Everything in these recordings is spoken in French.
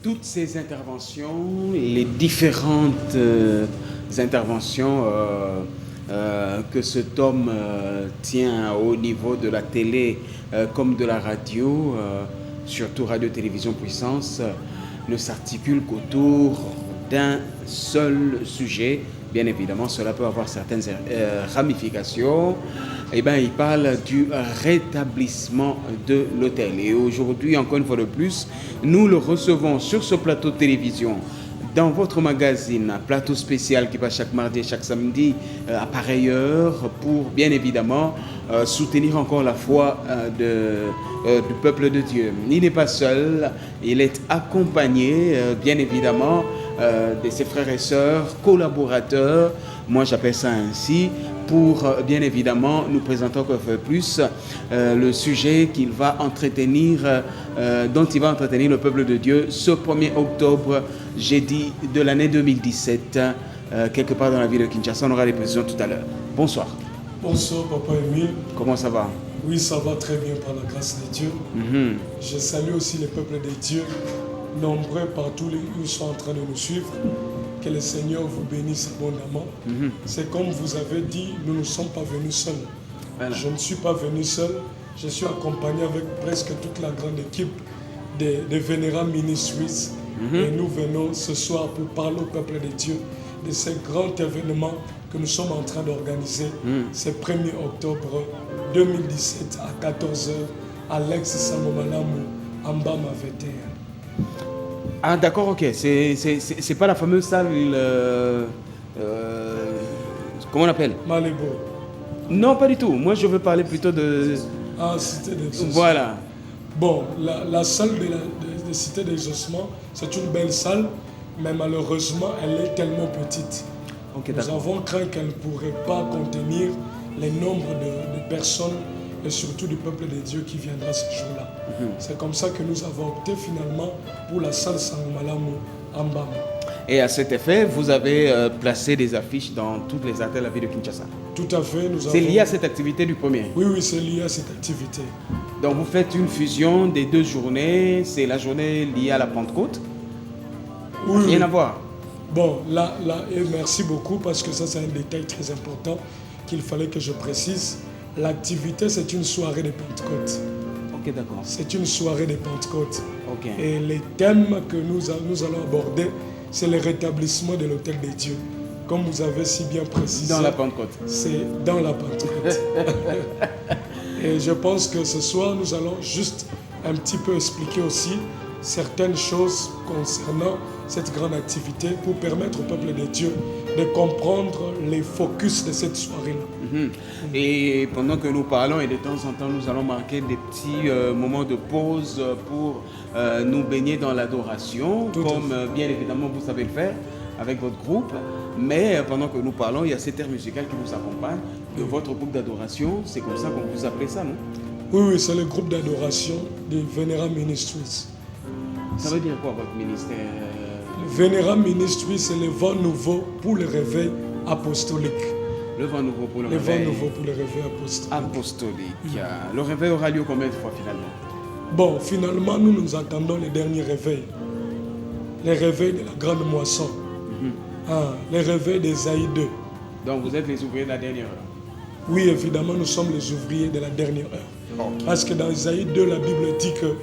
toutes ces interventions, les différentes interventions que cet homme tient au niveau de la télé comme de la radio, surtout Radio-Télévision Puissance, ne s'articulent qu'autour d'un seul sujet. Bien évidemment, cela peut avoir certaines ramifications. Eh bien, il parle du rétablissement de l'hôtel. Et aujourd'hui, encore une fois de plus, nous le recevons sur ce plateau de télévision, dans votre magazine, plateau spécial qui passe chaque mardi et chaque samedi à pareille heure pour, bien évidemment, soutenir encore la foi du peuple de Dieu. Il n'est pas seul, il est accompagné, bien évidemment, de ses frères et sœurs, collaborateurs, moi j'appelle ça ainsi, pour bien évidemment nous présenter encore plus le sujet qu'il va entretenir, dont il va entretenir le peuple de Dieu ce 1er octobre, jeudi de l'année 2017, quelque part dans la ville de Kinshasa. On aura les précisions tout à l'heure. Bonsoir. Bonsoir Papa Émile. Comment ça va? Oui, ça va très bien par la grâce de Dieu. Je salue aussi les peuples de Dieu, nombreux partout où ils sont en train de nous suivre. Que le Seigneur vous bénisse abondamment. C'est comme vous avez dit, nous ne sommes pas venus seuls. Voilà. Je ne suis pas venu seul. Je suis accompagné avec presque toute la grande équipe des Vénérables Ministries. Et nous venons ce soir pour parler au peuple de Dieu de ce grand événement que nous sommes en train d'organiser ce 1er octobre 2017 à 14h à l'ex-Samomalamu, en Mbama 21. Ah d'accord, ok. C'est pas la fameuse salle... comment on appelle? Malébo. Non, pas du tout. Moi, je veux parler plutôt de... Ah, Cité d'Exaucement. Voilà. Bon, la salle de Cité d'Exaucement, c'est une belle salle, mais malheureusement, elle est tellement petite. Okay, nous avons craint qu'elle ne pourrait pas contenir les nombres de personnes et surtout du peuple de Dieu qui viendra ce jour-là. C'est comme ça que nous avons opté finalement pour la salle Samomalamu en Mbama. Et à cet effet, vous avez placé des affiches dans toutes les artères de la ville de Kinshasa. Tout à fait. C'est lié à cette activité du premier? Oui, c'est lié à cette activité. Donc vous faites une fusion des deux journées, c'est la journée liée à la Pentecôte? Oui. Rien à voir. Bon, là, et merci beaucoup parce que ça c'est un détail très important qu'il fallait que je précise. L'activité, c'est une soirée de Pentecôte. Ok, d'accord. C'est une soirée de Pentecôte. Ok. Et les thèmes que nous allons aborder, c'est le rétablissement de l'hôtel des dieux. Comme vous avez si bien précisé. Dans la Pentecôte. C'est dans la Pentecôte. Et je pense que ce soir, nous allons juste un petit peu expliquer aussi certaines choses concernant cette grande activité pour permettre au peuple de Dieu de comprendre les focus de cette soirée-là. Et pendant que nous parlons, et de temps en temps, nous allons marquer des petits moments de pause pour nous baigner dans l'adoration, comme bien évidemment vous savez le faire avec votre groupe. Mais pendant que nous parlons, il y a cette air musical qui vous accompagne de votre groupe d'adoration. C'est comme ça qu'on vous appelle ça, non? Oui, c'est le groupe d'adoration des Vénérables Ministries. Ça veut dire quoi, votre ministère? Le Vénérables Ministries, c'est le vent nouveau pour le réveil apostolique. Le vent nouveau pour le réveil. Le vent nouveau pour le réveil apostolique. Le réveil aura lieu combien de fois finalement? Bon, finalement, nous attendons les derniers réveils. Les réveils de la grande moisson. Les réveils d'Ésaïe 2. Donc vous êtes les ouvriers de la dernière heure? Oui, évidemment, nous sommes les ouvriers de la dernière heure. Okay. Parce que dans Ésaïe 2, la Bible dit que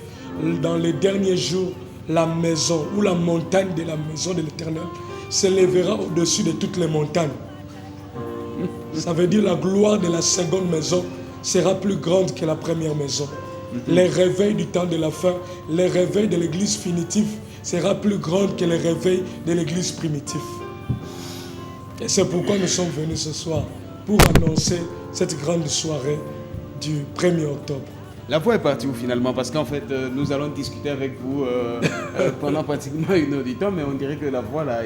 dans les derniers jours, la maison ou la montagne de la maison de l'Éternel s'élèvera au-dessus de toutes les montagnes. Ça veut dire la gloire de la seconde maison sera plus grande que la première maison. Les réveils du temps de la fin, les réveils de l'église finitive sera plus grande que les réveils de l'église primitive. Et c'est pourquoi nous sommes venus ce soir, pour annoncer cette grande soirée du 1er octobre. La voix est partie où finalement? Parce qu'en fait, nous allons discuter avec vous pendant pratiquement une heure du temps, mais on dirait que la voix là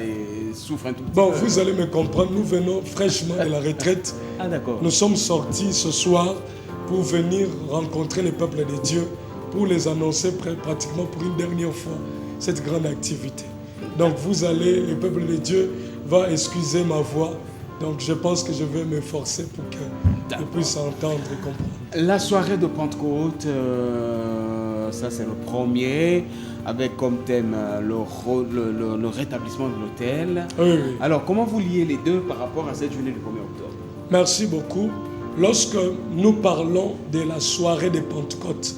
souffre un tout petit peu. Bon, vous allez me comprendre, nous venons fraîchement de la retraite. Ah d'accord. Nous sommes sortis ce soir pour venir rencontrer les peuples de Dieu, pour les annoncer pratiquement pour une dernière fois cette grande activité. Donc vous allez, le peuple de Dieu va excuser ma voix. Donc je pense que je vais m'efforcer pour que je puisse entendre et comprendre. La soirée de Pentecôte, ça c'est le premier, avec comme thème le rétablissement de l'autel. Oui, oui. Alors, comment vous liez les deux par rapport à cette journée du 1er octobre? Merci beaucoup. Lorsque nous parlons de la soirée de Pentecôte,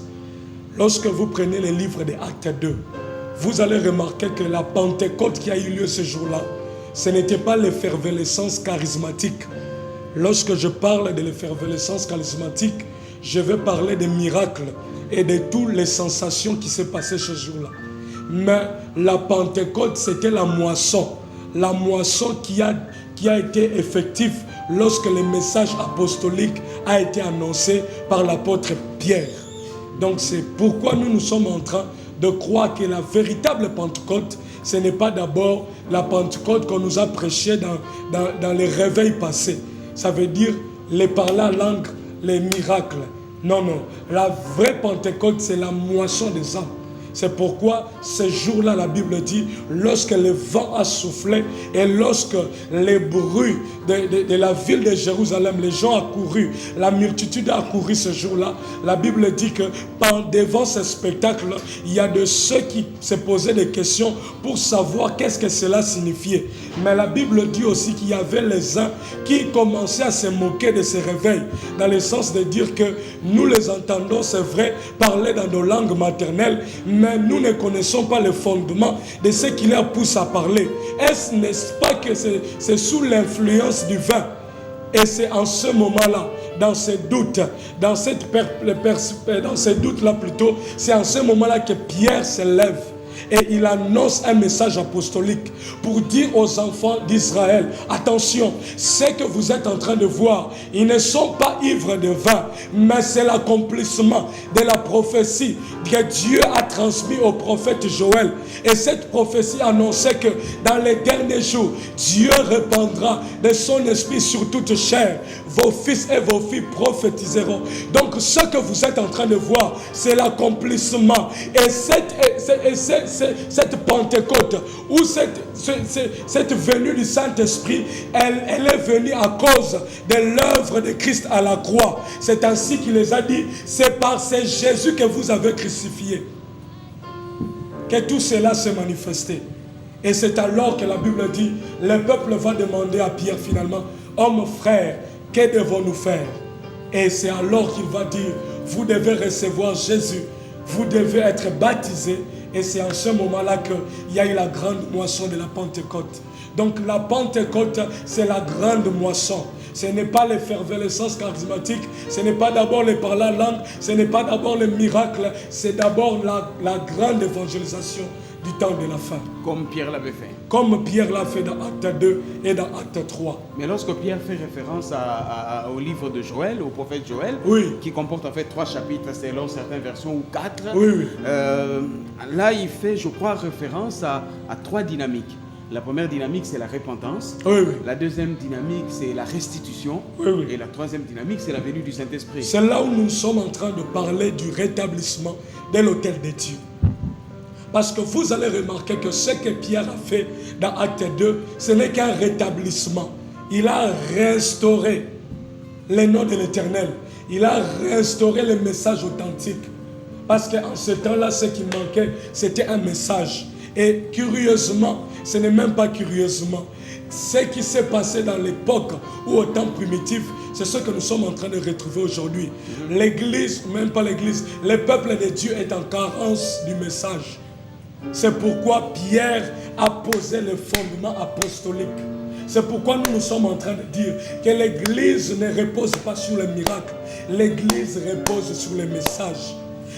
lorsque vous prenez les livres des Actes 2, vous allez remarquer que la Pentecôte qui a eu lieu ce jour-là, ce n'était pas l'effervescence charismatique. Lorsque je parle de l'effervescence charismatique, je vais parler des miracles et de toutes les sensations qui s'est passées ce jour-là. Mais la Pentecôte, c'était la moisson qui a été effective lorsque le message apostolique a été annoncé par l'apôtre Pierre. Donc c'est pourquoi nous sommes en train de croire que la véritable Pentecôte, ce n'est pas d'abord la Pentecôte qu'on nous a prêchée dans les réveils passés. Ça veut dire les parler en langue, les miracles. Non, non. La vraie Pentecôte, c'est la moisson des âmes. C'est pourquoi ce jour-là, la Bible dit, lorsque le vent a soufflé et lorsque les bruits de la ville de Jérusalem, les gens ont couru, la multitude a couru ce jour-là, la Bible dit que devant ce spectacle, il y a de ceux qui se posaient des questions pour savoir qu'est-ce que cela signifiait. Mais la Bible dit aussi qu'il y avait les uns qui commençaient à se moquer de ces réveils, dans le sens de dire que nous les entendons, c'est vrai, parler dans nos langues maternelles, mais nous ne connaissons pas le fondement de ce qui leur pousse à parler. N'est-ce pas que c'est sous l'influence du vin? Et c'est en ce moment-là, dans ces doutes, dans ces doutes-là plutôt, c'est en ce moment-là que Pierre se lève et il annonce un message apostolique pour dire aux enfants d'Israël, attention, ce que vous êtes en train de voir, ils ne sont pas ivres de vin, mais c'est l'accomplissement de la prophétie que Dieu a transmise au prophète Joël. Et cette prophétie annonçait que dans les derniers jours, Dieu répandra de son esprit sur toute chair. Vos fils et vos filles prophétiseront. Donc ce que vous êtes en train de voir, c'est l'accomplissement. Et cette Pentecôte, ou cette venue du Saint-Esprit, elle est venue à cause de l'œuvre de Christ à la croix. C'est ainsi qu'il les a dit, c'est par ce Jésus que vous avez crucifié que tout cela s'est manifesté. Et c'est alors que la Bible dit, le peuple va demander à Pierre finalement, homme frère, que devons-nous faire? Et c'est alors qu'il va dire, vous devez recevoir Jésus, vous devez être baptisé. Et c'est en ce moment-là qu'il y a eu la grande moisson de la Pentecôte. Donc la Pentecôte, c'est la grande moisson. Ce n'est pas l'effervescence charismatique, ce n'est pas d'abord les parler en langue, ce n'est pas d'abord le miracle, c'est d'abord la grande évangélisation du temps de la fin. Comme Pierre l'avait fait. Comme Pierre l'a fait dans Acte 2 et dans Acte 3. Mais lorsque Pierre fait référence au livre de Joël, au prophète Joël, oui, qui comporte en fait 3 chapitres selon certaines versions, ou 4, oui, oui. Là il fait, je crois, référence à 3 dynamiques. La première dynamique, c'est la repentance. Oui, oui. La deuxième dynamique, c'est la restitution. Oui, oui. Et la troisième dynamique, c'est la venue du Saint-Esprit. C'est là où nous sommes en train de parler du rétablissement de l'autel de Dieu. Parce que vous allez remarquer que ce que Pierre a fait dans Acte 2, ce n'est qu'un rétablissement. Il a restauré le nom de l'Éternel. Il a restauré le message authentique. Parce qu'en ce temps-là, ce qui manquait, c'était un message. Et curieusement, ce n'est même pas curieusement, ce qui s'est passé dans l'époque ou au temps primitif, c'est ce que nous sommes en train de retrouver aujourd'hui. L'église, même pas l'église, le peuple de Dieu est en carence du message. C'est pourquoi Pierre a posé le fondement apostolique. C'est pourquoi nous sommes en train de dire que l'église ne repose pas sur les miracles. L'église repose sur les messages.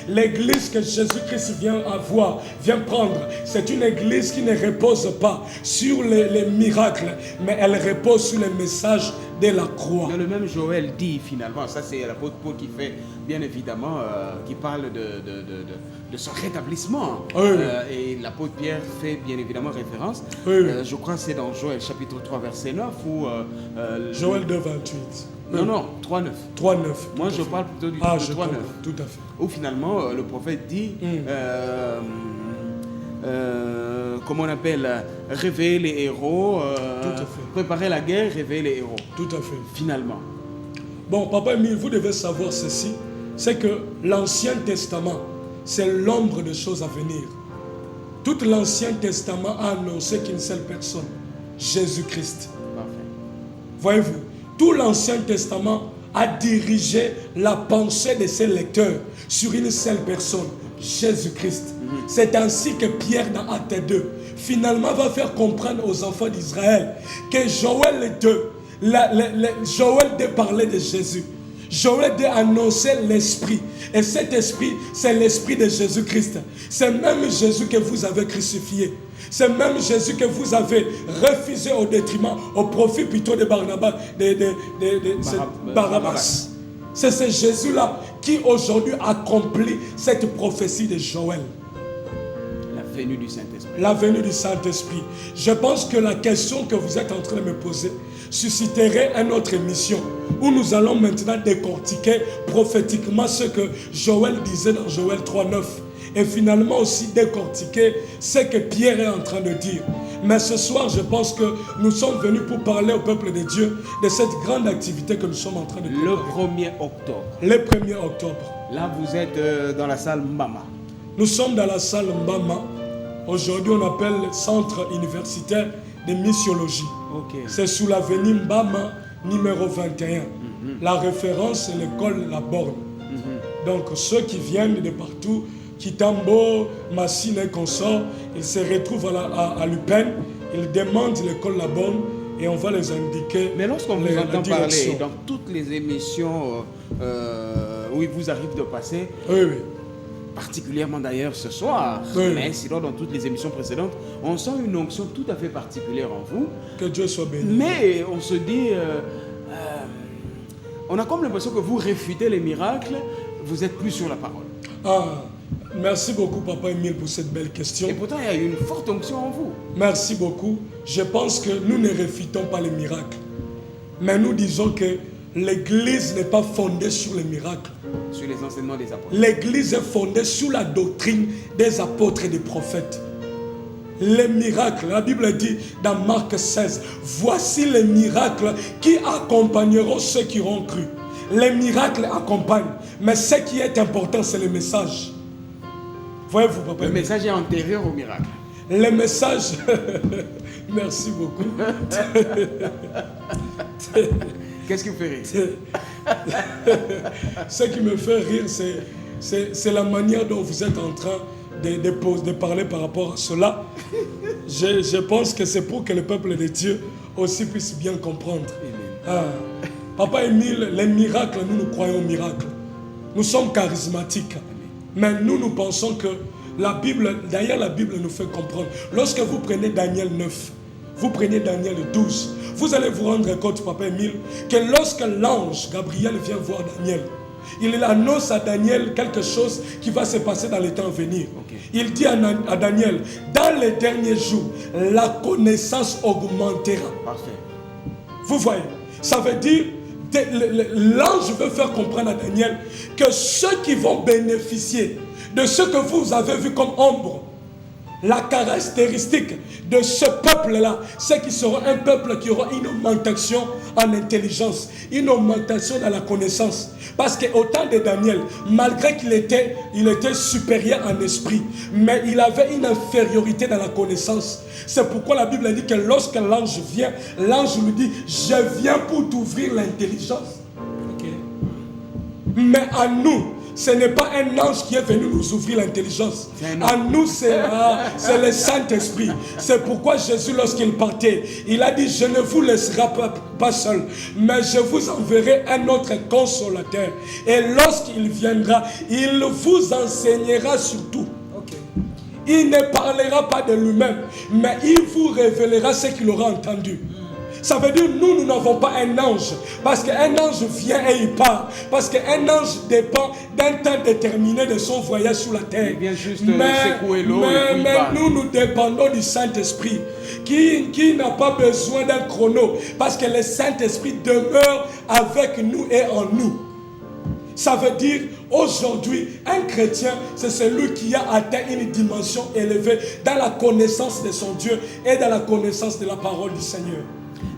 L'église que Jésus-Christ vient prendre, c'est une église qui ne repose pas sur les miracles, mais elle repose sur les messages de la croix. Mais le même Joël dit finalement, ça c'est l'apôtre Paul qui fait, bien évidemment, qui parle de son rétablissement. Oui. Et l'apôtre Pierre fait bien évidemment référence. Oui. Je crois que c'est dans Joël chapitre 3 verset 9 ou... Joël 2, 28. Non, 3, 9. 3, 9. Moi je parle plutôt du 3, 9. Tout à fait. Où finalement le prophète dit... comment on appelle, réveiller les héros, préparer la guerre, réveiller les héros. Tout à fait. Finalement. Bon, Papa Emile, vous devez savoir ceci, c'est que l'Ancien Testament, c'est l'ombre des choses à venir. Tout l'Ancien Testament a annoncé qu'une seule personne, Jésus-Christ. Voyez-vous, tout l'Ancien Testament a dirigé la pensée de ses lecteurs sur une seule personne, Jésus-Christ. C'est ainsi que Pierre dans Acte 2 finalement va faire comprendre aux enfants d'Israël que Joël 2, Joël 2 parlait de Jésus. Joël 2 annonçait l'Esprit. Et cet Esprit, c'est l'Esprit de Jésus-Christ. C'est même Jésus que vous avez crucifié. C'est même Jésus que vous avez refusé au détriment, au profit plutôt de Barnabas, Barabbas. C'est ce Jésus-là qui aujourd'hui accomplit cette prophétie de Joël. La venue du Saint-Esprit. La venue du Saint-Esprit. Je pense que la question que vous êtes en train de me poser susciterait une autre émission où nous allons maintenant décortiquer prophétiquement ce que Joël disait dans Joël 3:9 et finalement aussi décortiquer ce que Pierre est en train de dire. Mais ce soir, je pense que nous sommes venus pour parler au peuple de Dieu de cette grande activité que nous sommes en train de préparer. Le 1er octobre. Le 1er octobre. Là, vous êtes dans la salle Mbama. Nous sommes dans la salle Mbama. Aujourd'hui, on appelle le Centre universitaire de missiologie. Okay. C'est sous l'avenue Mbama, numéro 21. La référence, c'est l'école La Borne. Donc, ceux qui viennent de partout, Kitambo, Massine et consorts, ils se retrouvent à l'UPEN, ils demandent l'école La Borne et on va les indiquer. Mais lorsqu'on vous entend parler dans toutes les émissions où il vous arrive de passer, oui, oui. Particulièrement d'ailleurs ce soir, oui. Mais sinon dans toutes les émissions précédentes, on sent une onction tout à fait particulière en vous. Que Dieu soit béni. Mais on se dit, on a comme l'impression que vous réfutez les miracles, vous êtes plus sur la parole. Ah, merci beaucoup Papa Émile pour cette belle question. Et pourtant il y a une forte onction en vous. Merci beaucoup. Je pense que nous ne réfutons pas les miracles. Mais nous disons que l'Église n'est pas fondée sur les miracles. Sur les enseignements des apôtres. L'Église est fondée sur la doctrine des apôtres et des prophètes. Les miracles, la Bible dit dans Marc 16, voici les miracles qui accompagneront ceux qui auront cru. Les miracles accompagnent, mais ce qui est important, c'est le message. Voyez-vous, papa? Le message est antérieur au miracle. Le message, merci beaucoup. Qu'est-ce qui vous fait rire? Ce qui me fait rire, c'est la manière dont vous êtes en train de parler par rapport à cela. Je pense que c'est pour que le peuple de Dieu aussi puisse bien comprendre. Ah. Papa Émile, les miracles, nous croyons aux miracles. Nous sommes charismatiques. Mais nous pensons que la Bible, d'ailleurs la Bible nous fait comprendre. Lorsque vous prenez Daniel 9, vous prenez Daniel 12, vous allez vous rendre compte, Papa Émile, que lorsque l'ange Gabriel vient voir Daniel, il annonce à Daniel quelque chose qui va se passer dans les temps à venir. Okay. Il dit à Daniel, dans les derniers jours, la connaissance augmentera. Parfait. Vous voyez, ça veut dire, l'ange veut faire comprendre à Daniel que ceux qui vont bénéficier de ce que vous avez vu comme ombre, la caractéristique de ce peuple-là, c'est qu'il sera un peuple qui aura une augmentation en intelligence, une augmentation dans la connaissance. Parce qu'au temps de Daniel, malgré qu'il était supérieur en esprit, mais il avait une infériorité dans la connaissance. C'est pourquoi la Bible dit que lorsque l'ange vient, l'ange lui dit, je viens pour t'ouvrir l'intelligence. Okay. Mais à nous, ce n'est pas un ange qui est venu nous ouvrir l'intelligence. À nous, c'est le Saint-Esprit. C'est pourquoi Jésus, lorsqu'il partait, il a dit, je ne vous laisserai pas seul, mais je vous enverrai un autre consolateur. Et lorsqu'il viendra, il vous enseignera sur tout. Okay. Il ne parlera pas de lui-même, mais il vous révélera ce qu'il aura entendu. Ça veut dire nous n'avons pas un ange. Parce qu'un ange vient et il part. Parce qu'un ange dépend d'un temps déterminé de son voyage sur la terre. Il vient juste secouer l'eau et mais nous dépendons du Saint-Esprit qui n'a pas besoin d'un chrono. Parce que le Saint-Esprit demeure avec nous et en nous. Ça veut dire aujourd'hui, un chrétien, c'est celui qui a atteint une dimension élevée dans la connaissance de son Dieu et dans la connaissance de la parole du Seigneur.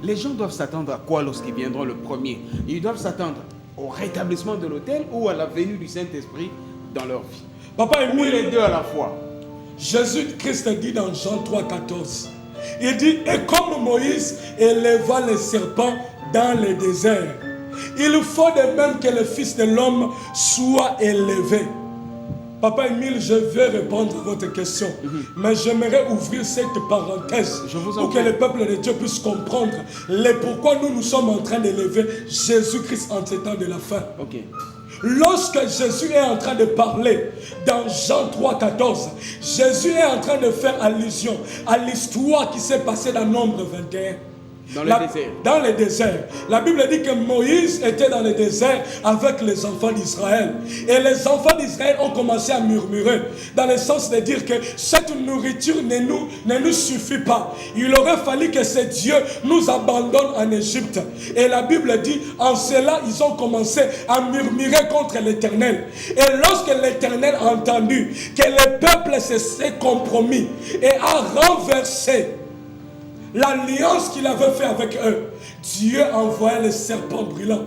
Les gens doivent s'attendre à quoi lorsqu'ils viendront le premier? Ils doivent s'attendre au rétablissement de l'autel ou à la venue du Saint-Esprit dans leur vie? Papa Ou les Émile, deux à la fois? Jésus-Christ dit dans Jean 3,14, il dit, et comme Moïse éleva les serpents dans le désert, il faut de même que le Fils de l'homme soit élevé. Papa Émile, je vais répondre à votre question, mais j'aimerais ouvrir cette parenthèse pour que le peuple de Dieu puisse comprendre pourquoi nous sommes en train d'élever Jésus-Christ en ces temps de la fin. Ok. Lorsque Jésus est en train de parler dans Jean 3,14, Jésus est en train de faire allusion à l'histoire qui s'est passée dans Nombre 21. Dans le désert. Dans le désert. La Bible dit que Moïse était dans le désert avec les enfants d'Israël. Et les enfants d'Israël ont commencé à murmurer. Dans le sens de dire que cette nourriture ne nous suffit pas. Il aurait fallu que ce Dieu nous abandonne en Égypte. Et la Bible dit, en cela, ils ont commencé à murmurer contre l'Éternel. Et lorsque l'Éternel a entendu que le peuple s'est compromis et a renversé l'alliance qu'il avait fait avec eux, Dieu envoyait les serpents brûlants.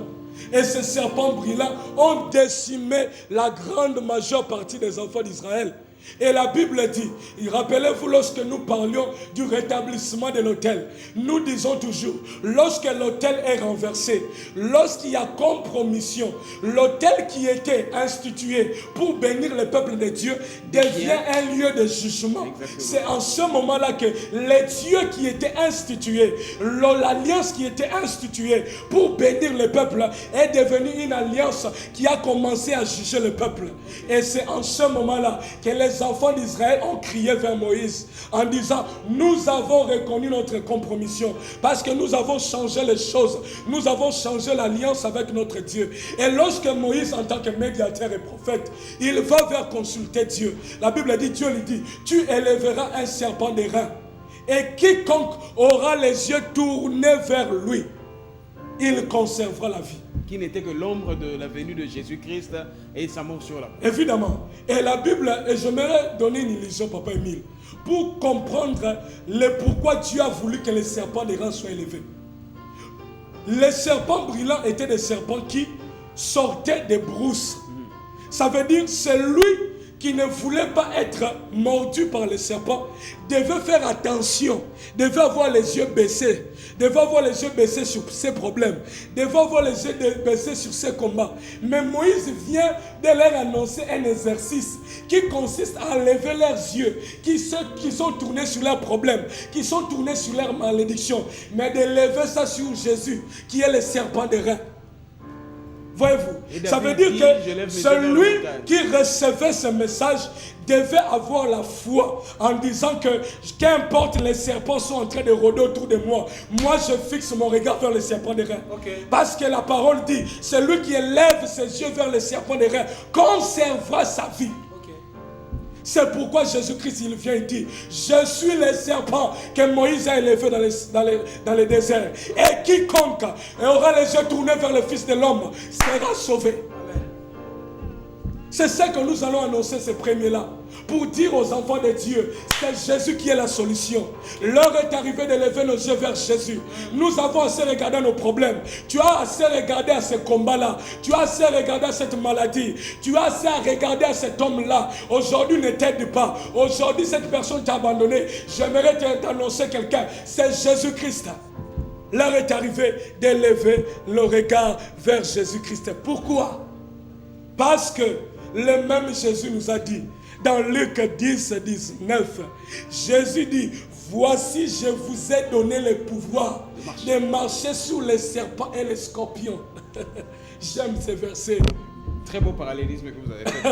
Et ces serpents brûlants ont décimé la grande majeure partie des enfants d'Israël. Et la Bible dit, rappelez-vous lorsque nous parlions du rétablissement de l'autel, nous disons toujours, lorsque l'autel est renversé, lorsqu'il y a compromission, l'autel qui était institué pour bénir le peuple de Dieu devient un lieu de jugement. C'est en ce moment-là que les dieux qui étaient institués, l'alliance qui était instituée pour bénir le peuple est devenue une alliance qui a commencé à juger le peuple. Et c'est en ce moment-là que les enfants d'Israël ont crié vers Moïse en disant, nous avons reconnu notre compromission parce que nous avons changé les choses, nous avons changé l'alliance avec notre Dieu. Et lorsque Moïse, en tant que médiateur et prophète, il va vers consulter Dieu, la Bible dit, Dieu lui dit, tu élèveras un serpent d'airain et quiconque aura les yeux tournés vers lui, il conservera la vie. Qui n'était que l'ombre de la venue de Jésus-Christ et sa mort sur la croix. Évidemment. Et la Bible, et j'aimerais donner une illusion, Papa Émile, pour comprendre pourquoi Dieu a voulu que les serpents d'airain soient élevés. Les serpents brillants étaient des serpents qui sortaient des brousses. Ça veut dire celui qui ne voulait pas être mordu par les serpents devait faire attention, devait avoir les yeux baissés, devait avoir les yeux baissés sur ses problèmes, devait avoir les yeux baissés sur ses combats. Mais Moïse vient de leur annoncer un exercice qui consiste à lever leurs yeux, qui sont tournés sur leurs problèmes, qui sont tournés sur leurs malédictions, mais de lever ça sur Jésus, qui est le serpent d'airain. Voyez-vous, ça veut dire que celui qui recevait ce message devait avoir la foi en disant que qu'importe les serpents sont en train de rôder autour de moi, moi je fixe mon regard vers les serpents d'airain. Parce que la parole dit, celui qui élève ses yeux vers les serpents d'airain conservera sa vie. C'est pourquoi Jésus-Christ il vient et dit, je suis le serpent que Moïse a élevé dans les déserts. Et quiconque aura les yeux tournés vers le Fils de l'homme sera sauvé. C'est ça que nous allons annoncer ces premiers-là. Pour dire aux enfants de Dieu, c'est Jésus qui est la solution. L'heure est arrivée de lever nos yeux vers Jésus. Nous avons assez regardé nos problèmes. Tu as assez regardé à ce combat-là. Tu as assez regardé à cette maladie. Tu as assez à regarder à cet homme-là. Aujourd'hui, ne t'aide pas. Aujourd'hui, cette personne t'a abandonné. J'aimerais t'annoncer quelqu'un. C'est Jésus-Christ. L'heure est arrivée de lever le regard vers Jésus-Christ. Pourquoi? Parce que le même Jésus nous a dit, dans Luc 10, 19, Jésus dit, voici je vous ai donné le pouvoir de marcher sur les serpents et les scorpions. J'aime ces versets. Très beau parallélisme que vous avez fait.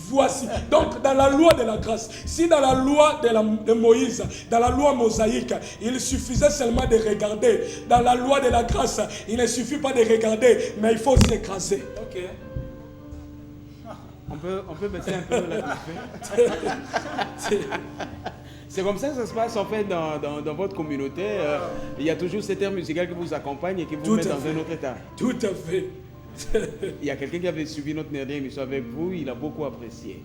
Voici. Donc, dans la loi de la grâce, si dans la loi de Moïse, dans la loi mosaïque, il suffisait seulement de regarder, dans la loi de la grâce, il ne suffit pas de regarder, mais il faut s'écraser. Ok. On peut baisser un peu la C'est comme ça que ça se passe en fait dans votre communauté. Il y a toujours cet air musical qui vous accompagne et qui vous met dans un autre état. Tout à fait. Il y a quelqu'un qui avait suivi notre dernière émission avec vous, il a beaucoup apprécié.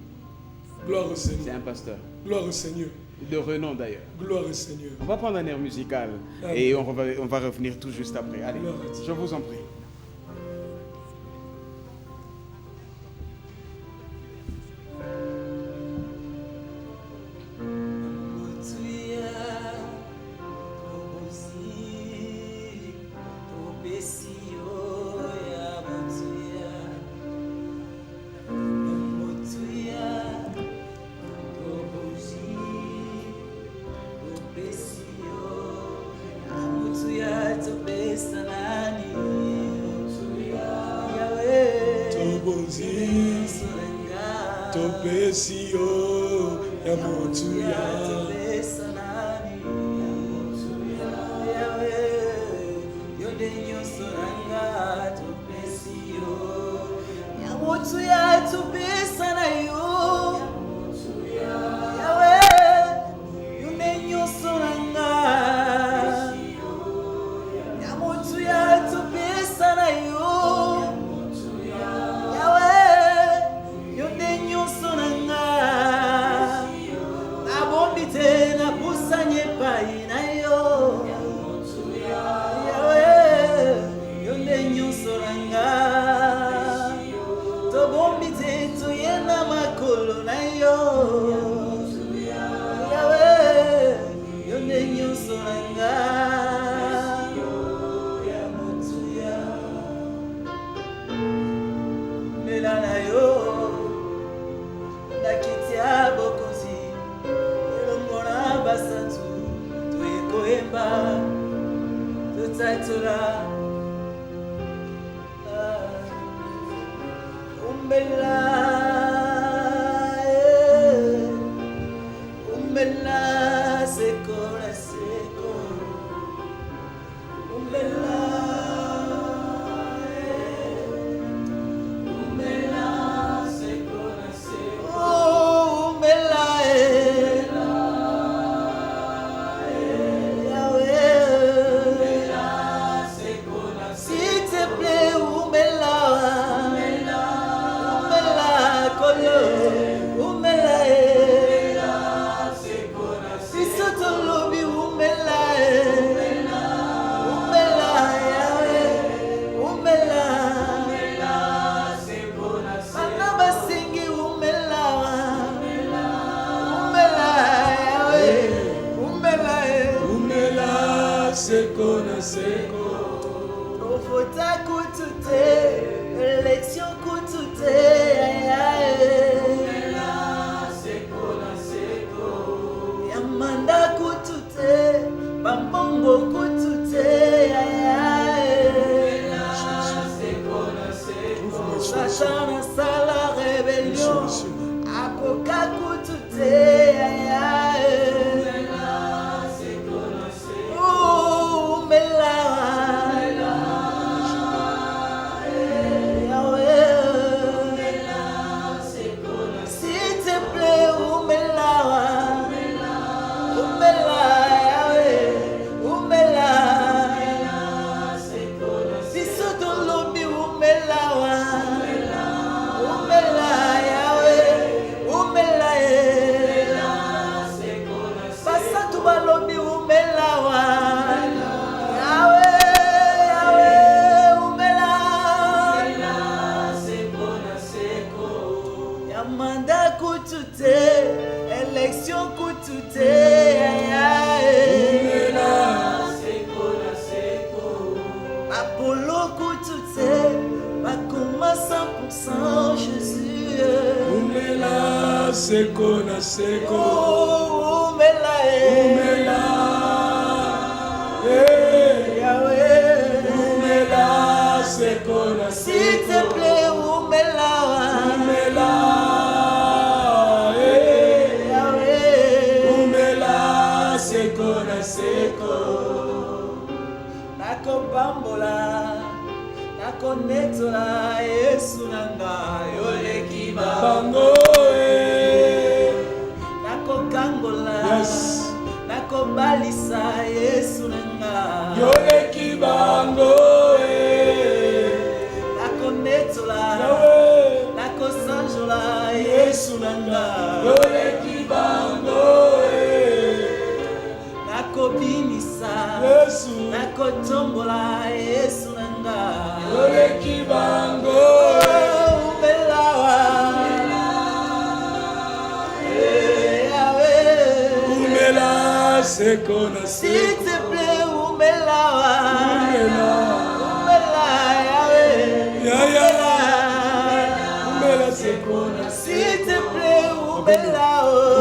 Gloire au Seigneur. C'est un pasteur. Gloire au Seigneur. De renom d'ailleurs. Gloire au Seigneur. On va prendre un air musical et on va revenir tout juste après. Allez, je vous en prie.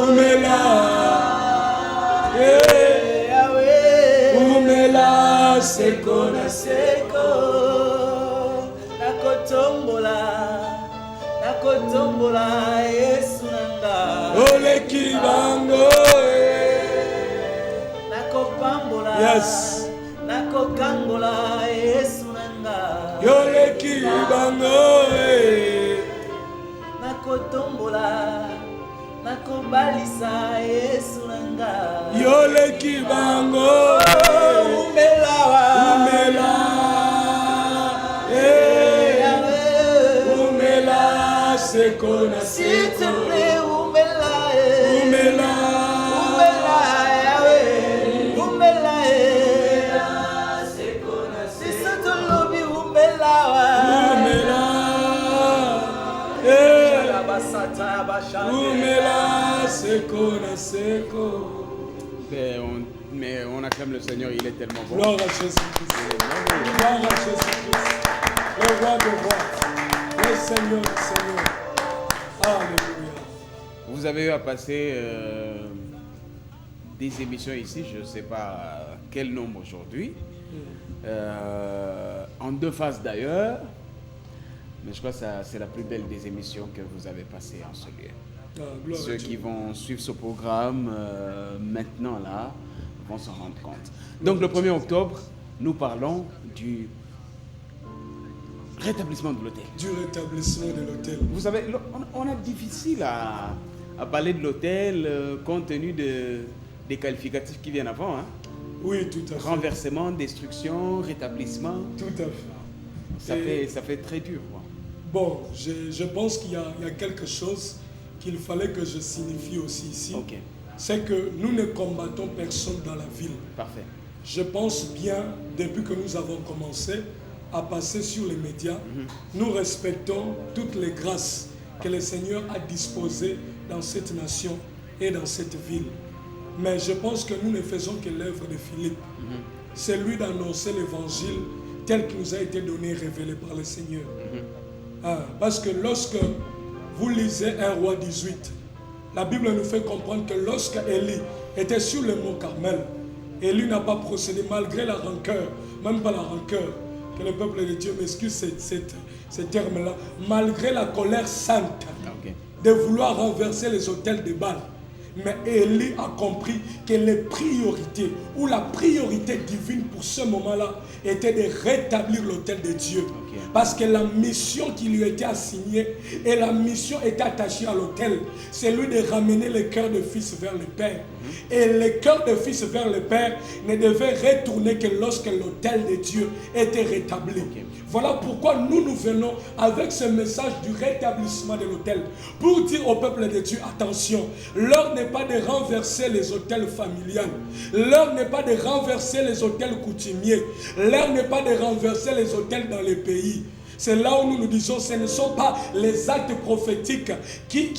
Umela, seko na seko nakotombola Yesu nanga oleki bango nakopambola yes nakokangola Yesu nanga yoleki bango nakotombola nakobalisa Yesu nanga yoleki bango umelawa umela seko na s'il te seko plaît umela sisotolobi umelawa umela seko na seko. Mais on acclame le Seigneur, il est tellement bon. Gloire à Jésus-Christ. Gloire à Jésus-Christ. Le roi de rois. Le Seigneur du Seigneur. Alléluia. Vous avez eu à passer des émissions ici, je ne sais pas quel nombre aujourd'hui, en 2 phases d'ailleurs, mais je crois que c'est la plus belle des émissions que vous avez passées en ce lieu. Ceux qui vont suivre ce programme maintenant là vont s'en rendre compte. Donc le 1er octobre, nous parlons du rétablissement de l'hôtel. Du rétablissement de l'hôtel. Vous savez, on a difficile à parler de l'hôtel compte tenu des qualificatifs qui viennent avant. Hein? Oui, tout à fait. Renversement, destruction, rétablissement. Tout à fait. Ça fait très dur. Quoi. Bon, je pense qu'il y a quelque chose qu'il fallait que je signifie aussi ici. Okay. C'est que nous ne combattons personne dans la ville. Parfait. Je pense bien, depuis que nous avons commencé à passer sur les médias, nous respectons toutes les grâces que le Seigneur a disposées dans cette nation et dans cette ville. Mais je pense que nous ne faisons que l'œuvre de Philippe. C'est lui d'annoncer l'évangile tel qu'il nous a été donné, révélé par le Seigneur. Parce que lorsque vous lisez 1 Roi 18, la Bible nous fait comprendre que lorsque Élie était sur le mont Carmel, Élie n'a pas procédé malgré la rancœur, même pas la rancœur, que le peuple de Dieu m'excuse ces termes-là, malgré la colère sainte de vouloir renverser les autels de Baal. Mais Élie a compris que les priorités, ou la priorité divine pour ce moment-là, était de rétablir l'autel de Dieu. Parce que la mission qui lui était assignée, et la mission était attachée à l'autel, c'est lui de ramener le cœur de fils vers le Père. Et le cœur de fils vers le Père ne devait retourner que lorsque l'autel de Dieu était rétabli. Voilà pourquoi nous venons avec ce message du rétablissement de l'autel, pour dire au peuple de Dieu, attention, l'heure n'est pas de renverser les autels familiales, l'heure n'est pas de renverser les autels coutumiers, l'heure n'est pas de renverser les autels dans les pays. C'est là où nous nous disons, ce ne sont pas les actes prophétiques qui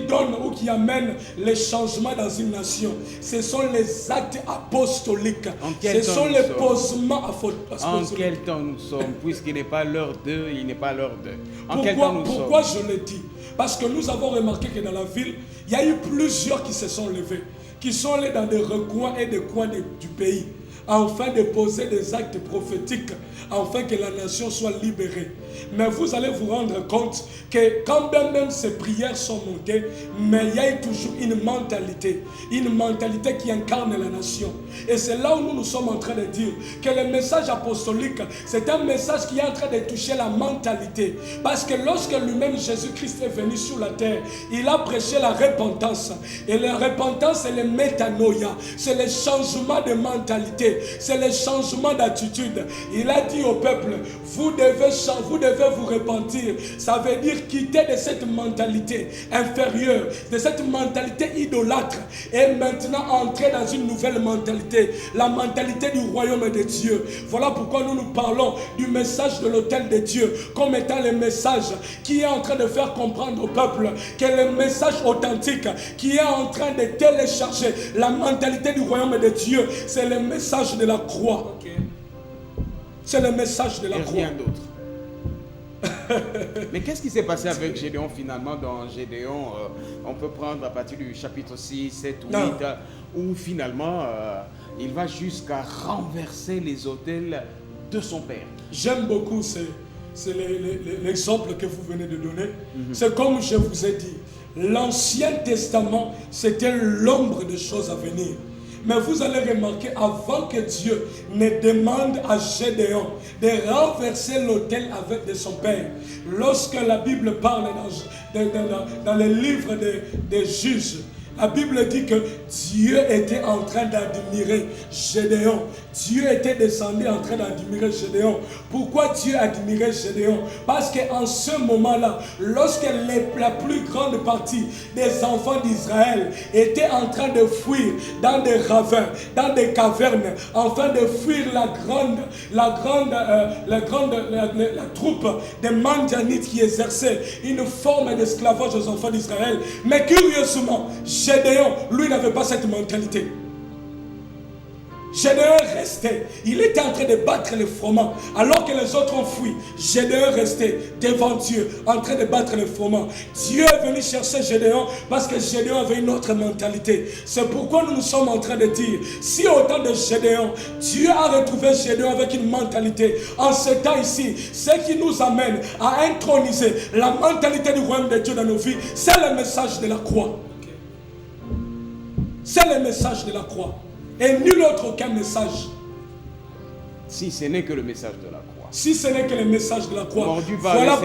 donnent ou qui amènent les changements dans une nation. Ce sont les actes apostoliques. Ce sont les posements apostoliques. En quel temps nous sommes? Puisqu'il n'est pas l'heure d'eux, il n'est pas l'heure d'eux. Pourquoi je le dis? Parce que nous avons remarqué que dans la ville, il y a eu plusieurs qui se sont levés, qui sont allés dans des recoins et des coins du pays, afin de poser des actes prophétiques, afin que la nation soit libérée. Mais vous allez vous rendre compte que quand même ces prières sont montées, mais il y a toujours une mentalité qui incarne la nation. Et c'est là où nous sommes en train de dire que le message apostolique, c'est un message qui est en train de toucher la mentalité. Parce que lorsque lui-même Jésus-Christ est venu sur la terre, il a prêché la repentance. Et la repentance, c'est le métanoïa, c'est le changement de mentalité, c'est le changement d'attitude. Il a dit au peuple, vous devez vous repentir. Ça veut dire quitter de cette mentalité inférieure, de cette mentalité idolâtre, et maintenant entrer dans une nouvelle mentalité, la mentalité du royaume de Dieu. Voilà pourquoi nous parlons du message de l'autel de Dieu comme étant le message qui est en train de faire comprendre au peuple que le message authentique qui est en train de télécharger la mentalité du royaume de Dieu, c'est le message de la croix. C'est le message de la croix. Rien d'autre. Mais qu'est-ce qui s'est passé avec Gédéon finalement? Dans Gédéon, on peut prendre à partir du chapitre 6, 7 ou 8, où finalement il va jusqu'à renverser les autels de son père. J'aime beaucoup l'exemple que vous venez de donner. C'est comme je vous ai dit, l'Ancien Testament, c'était l'ombre des choses à venir. Mais vous allez remarquer, avant que Dieu ne demande à Gédéon de renverser l'autel de son père, lorsque la Bible parle dans les livres des juges, la Bible dit que Dieu était en train d'admirer Gédéon. Dieu était descendu en train d'admirer Gédéon. Pourquoi Dieu admirait Gédéon? Parce qu'en ce moment-là, lorsque la plus grande partie des enfants d'Israël étaient en train de fuir dans des ravins, dans des cavernes, afin de fuir la troupe des Madianites qui exerçaient une forme d'esclavage aux enfants d'Israël. Mais curieusement, Gédéon, lui, n'avait pas cette mentalité. Gédéon restait. Il était en train de battre les froment. Alors que les autres ont fui, Gédéon restait devant Dieu, en train de battre les froment. Dieu est venu chercher Gédéon parce que Gédéon avait une autre mentalité. C'est pourquoi nous sommes en train de dire, si au temps de Gédéon, Dieu a retrouvé Gédéon avec une mentalité, en ce temps ici, ce qui nous amène à introniser la mentalité du royaume de Dieu dans nos vies, c'est le message de la croix. C'est le message de la croix. Et nul aucun message. Si ce n'est que le message de la croix. Si ce n'est que le message de la croix. Voilà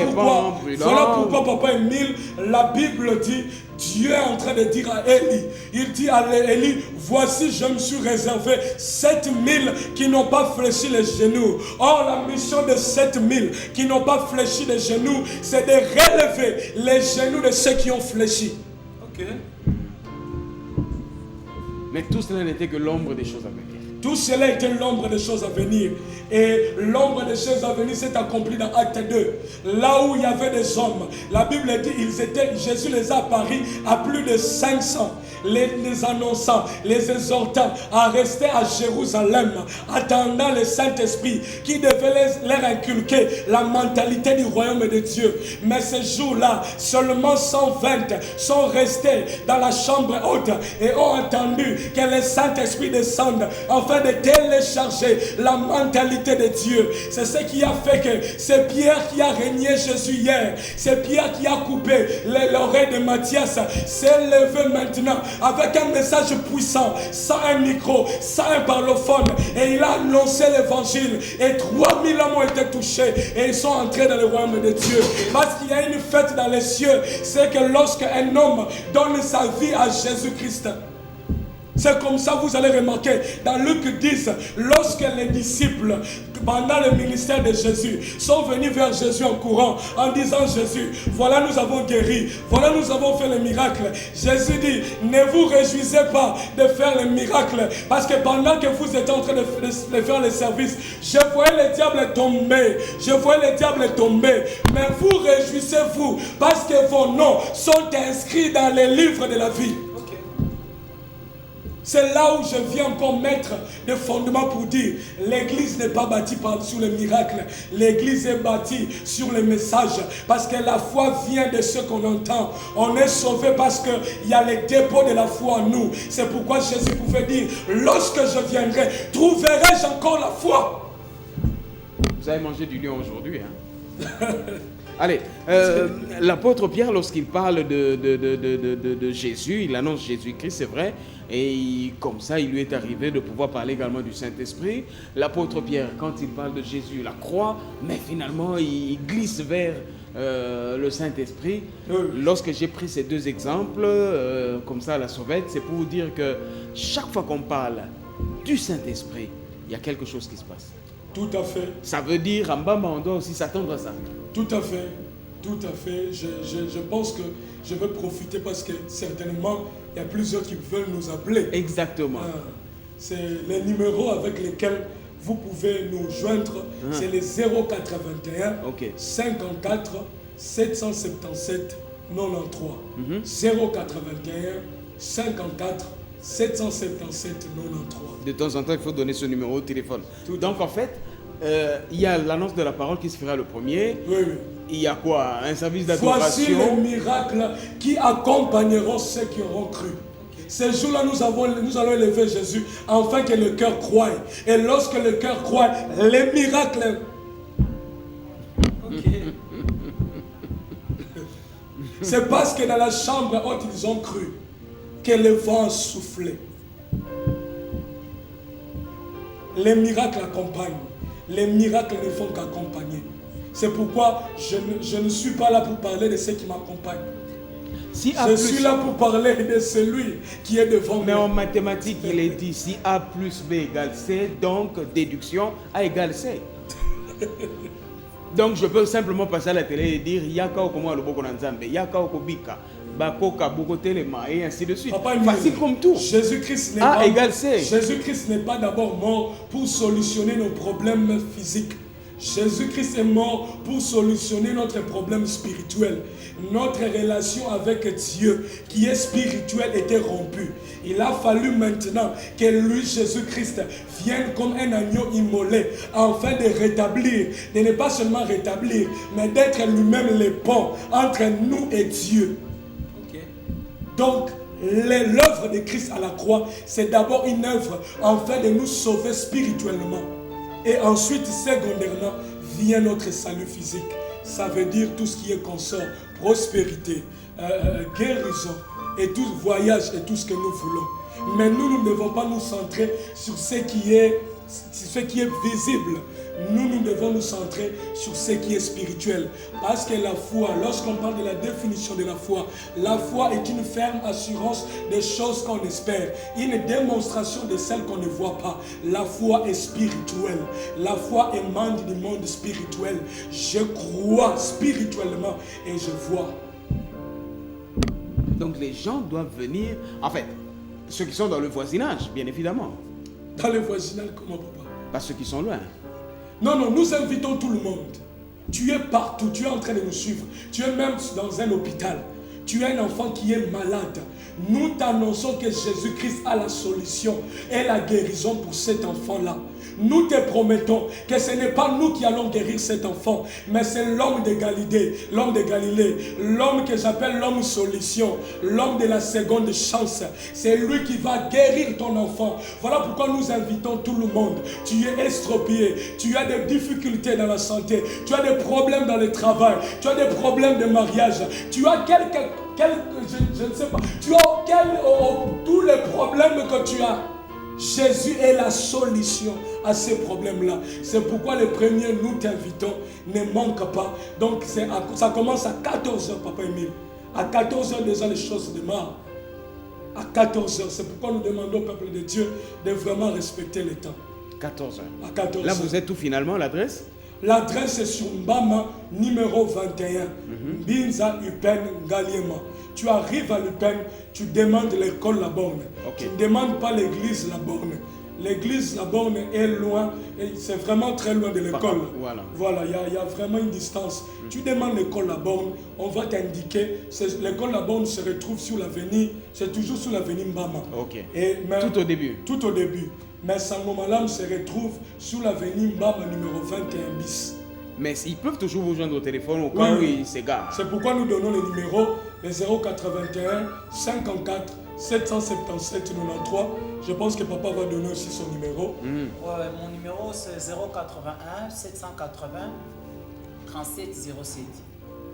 pourquoi Papa Émile, la Bible dit, Dieu est en train de dire à Élie, il dit à Élie, voici je me suis réservé 7000 qui n'ont pas fléchi les genoux. Or la mission de 7000 qui n'ont pas fléchi les genoux, c'est de relever les genoux de ceux qui ont fléchi. Ok. Mais tout cela n'était que l'ombre des choses à venir. Tout cela était l'ombre des choses à venir. Et l'ombre des choses à venir s'est accomplie dans Acte 2. Là où il y avait des hommes, la Bible dit, Jésus les a apparus à plus de 500. Les annonçant, les exhortant à rester à Jérusalem, attendant le Saint-Esprit qui devait leur inculquer la mentalité du royaume de Dieu. Mais ce jour-là, seulement 120 sont restés dans la chambre haute et ont entendu que le Saint-Esprit descende afin de télécharger la mentalité de Dieu. C'est ce qui a fait que c'est Pierre qui a régné Jésus hier. C'est Pierre qui a coupé l'oreille de Matthias. S'est levé maintenant avec un message puissant, sans un micro, sans un parlophone, et il a annoncé l'évangile, et 3000 hommes ont été touchés, et ils sont entrés dans le royaume de Dieu. Parce qu'il y a une fête dans les cieux, c'est que lorsque un homme donne sa vie à Jésus-Christ, c'est comme ça, vous allez remarquer, dans Luc 10, lorsque les disciples, pendant le ministère de Jésus, sont venus vers Jésus en courant, en disant, Jésus, voilà nous avons guéri, voilà nous avons fait le miracle. Jésus dit, ne vous réjouissez pas de faire le miracle, parce que pendant que vous êtes en train de faire le service, je voyais le diable tomber, mais vous réjouissez-vous, parce que vos noms sont inscrits dans les livres de la vie. C'est là où je viens encore mettre des fondements pour dire l'église n'est pas bâtie sur le miracle, l'église est bâtie sur le message, parce que la foi vient de ce qu'on entend. On est sauvé parce qu'il y a les dépôts de la foi en nous. C'est pourquoi Jésus pouvait dire, lorsque je viendrai, trouverai-je encore la foi? Vous avez mangé du lion aujourd'hui, hein? Allez, l'apôtre Pierre, lorsqu'il parle de Jésus, il annonce Jésus-Christ, c'est vrai, et comme ça, il lui est arrivé de pouvoir parler également du Saint-Esprit. L'apôtre Pierre, quand il parle de Jésus, la croix, mais finalement, il glisse vers le Saint-Esprit. Lorsque j'ai pris ces deux exemples, comme ça à la sauvette, c'est pour vous dire que chaque fois qu'on parle du Saint-Esprit, il y a quelque chose qui se passe. Tout à fait. Ça veut dire, en bas, on doit aussi s'attendre à ça. Tout à fait. Tout à fait. Je pense que je vais profiter parce que certainement, il y a plusieurs qui veulent nous appeler. Exactement. C'est les numéros avec lesquels vous pouvez nous joindre. C'est les 081 54 777 93. 081 54 777 93. De temps en temps, il faut donner ce numéro de téléphone. Donc en fait, il y a l'annonce de la parole qui se fera le premier. Oui. Il y a quoi? Un service d'adoration. Voici les miracles qui accompagneront ceux qui auront cru. Ces jours-là, nous allons élever Jésus afin que le cœur croie. Et lorsque le cœur croit, les miracles... Ok. C'est parce que dans la chambre haute, ils ont cru que le vent soufflait. Les miracles accompagnent. Les miracles ne font qu'accompagner. C'est pourquoi je ne suis pas là pour parler de ceux qui m'accompagnent. Si je suis là pour parler de celui qui est devant moi. Mais en mathématiques, il est dit si A plus B égale C, donc déduction A égale C. Donc je peux simplement passer à la télé et dire Yaka Okomo Aloboko Nanzambe, Yaka Okobika, Bakoka Bokotelema et ainsi de suite. Papa, facile comme tout. Jésus-Christ A égale C. Jésus-Christ n'est pas d'abord mort pour solutionner nos problèmes physiques. Jésus-Christ est mort pour solutionner notre problème spirituel. Notre relation avec Dieu, qui est spirituelle, était rompue. Il a fallu maintenant que lui, Jésus-Christ, vienne comme un agneau immolé, afin de rétablir, de ne pas seulement rétablir, mais d'être lui-même le pont entre nous et Dieu. Okay. Donc, l'œuvre de Christ à la croix, c'est d'abord une œuvre afin de nous sauver spirituellement. Et ensuite, secondairement, vient notre salut physique. Ça veut dire tout ce qui est consort, prospérité, guérison, et tout voyage et tout ce que nous voulons. Mais nous ne devons pas nous centrer sur ce qui est visible. Nous devons nous centrer sur ce qui est spirituel. Parce que la foi, lorsqu'on parle de la définition de la foi est une ferme assurance des choses qu'on espère. Une démonstration de celles qu'on ne voit pas. La foi est spirituelle. La foi émane du monde spirituel. Je crois spirituellement et je vois. Donc les gens doivent venir, en fait, ceux qui sont dans le voisinage, bien évidemment. Dans le voisinage, comment papa? Pas ceux qui sont loin. Non, nous invitons tout le monde. Tu es partout, tu es en train de nous suivre. Tu es même dans un hôpital. Tu es un enfant qui est malade. Nous t'annonçons que Jésus-Christ a la solution et la guérison pour cet enfant-là. Nous te promettons que ce n'est pas nous qui allons guérir cet enfant, mais c'est l'homme de Galilée, l'homme que j'appelle l'homme solution, l'homme de la seconde chance. C'est lui qui va guérir ton enfant. Voilà pourquoi nous invitons tout le monde. Tu es estropié, tu as des difficultés dans la santé, tu as des problèmes dans le travail, tu as des problèmes de mariage, tu as je ne sais pas, tu as tous les problèmes que tu as. Jésus est la solution à ces problèmes-là. C'est pourquoi les premiers, nous t'invitons, ne manque pas. Donc ça commence à 14h, Papa Émile. À 14h déjà les choses démarrent. À 14h, c'est pourquoi nous demandons au peuple de Dieu de vraiment respecter le temps. 14h. À 14h. Là, vous êtes où finalement, l'adresse? L'adresse est sur Mbama, numéro 21, Binza Upen Ngaliema. Tu arrives à l'Upen, tu demandes l'école La Borne. Okay. Tu ne demandes pas l'église La Borne. L'église La Borne est loin, c'est vraiment très loin de l'école. Voilà, il y a vraiment une distance. Tu demandes l'école La Borne, on va t'indiquer. L'école La Borne se retrouve sur l'avenue, c'est toujours sur l'avenue Mbama. Okay. Tout au début. Tout au début. Mais Sangomalam se retrouve sur l'avenue Mbama numéro 21 bis. Mais ils peuvent toujours vous joindre au téléphone au cas où ils s'égarent. C'est pourquoi nous donnons les numéros, les 081 54 777 93. Je pense que papa va donner aussi son numéro. Ouais, mon numéro c'est 081 780 37 07.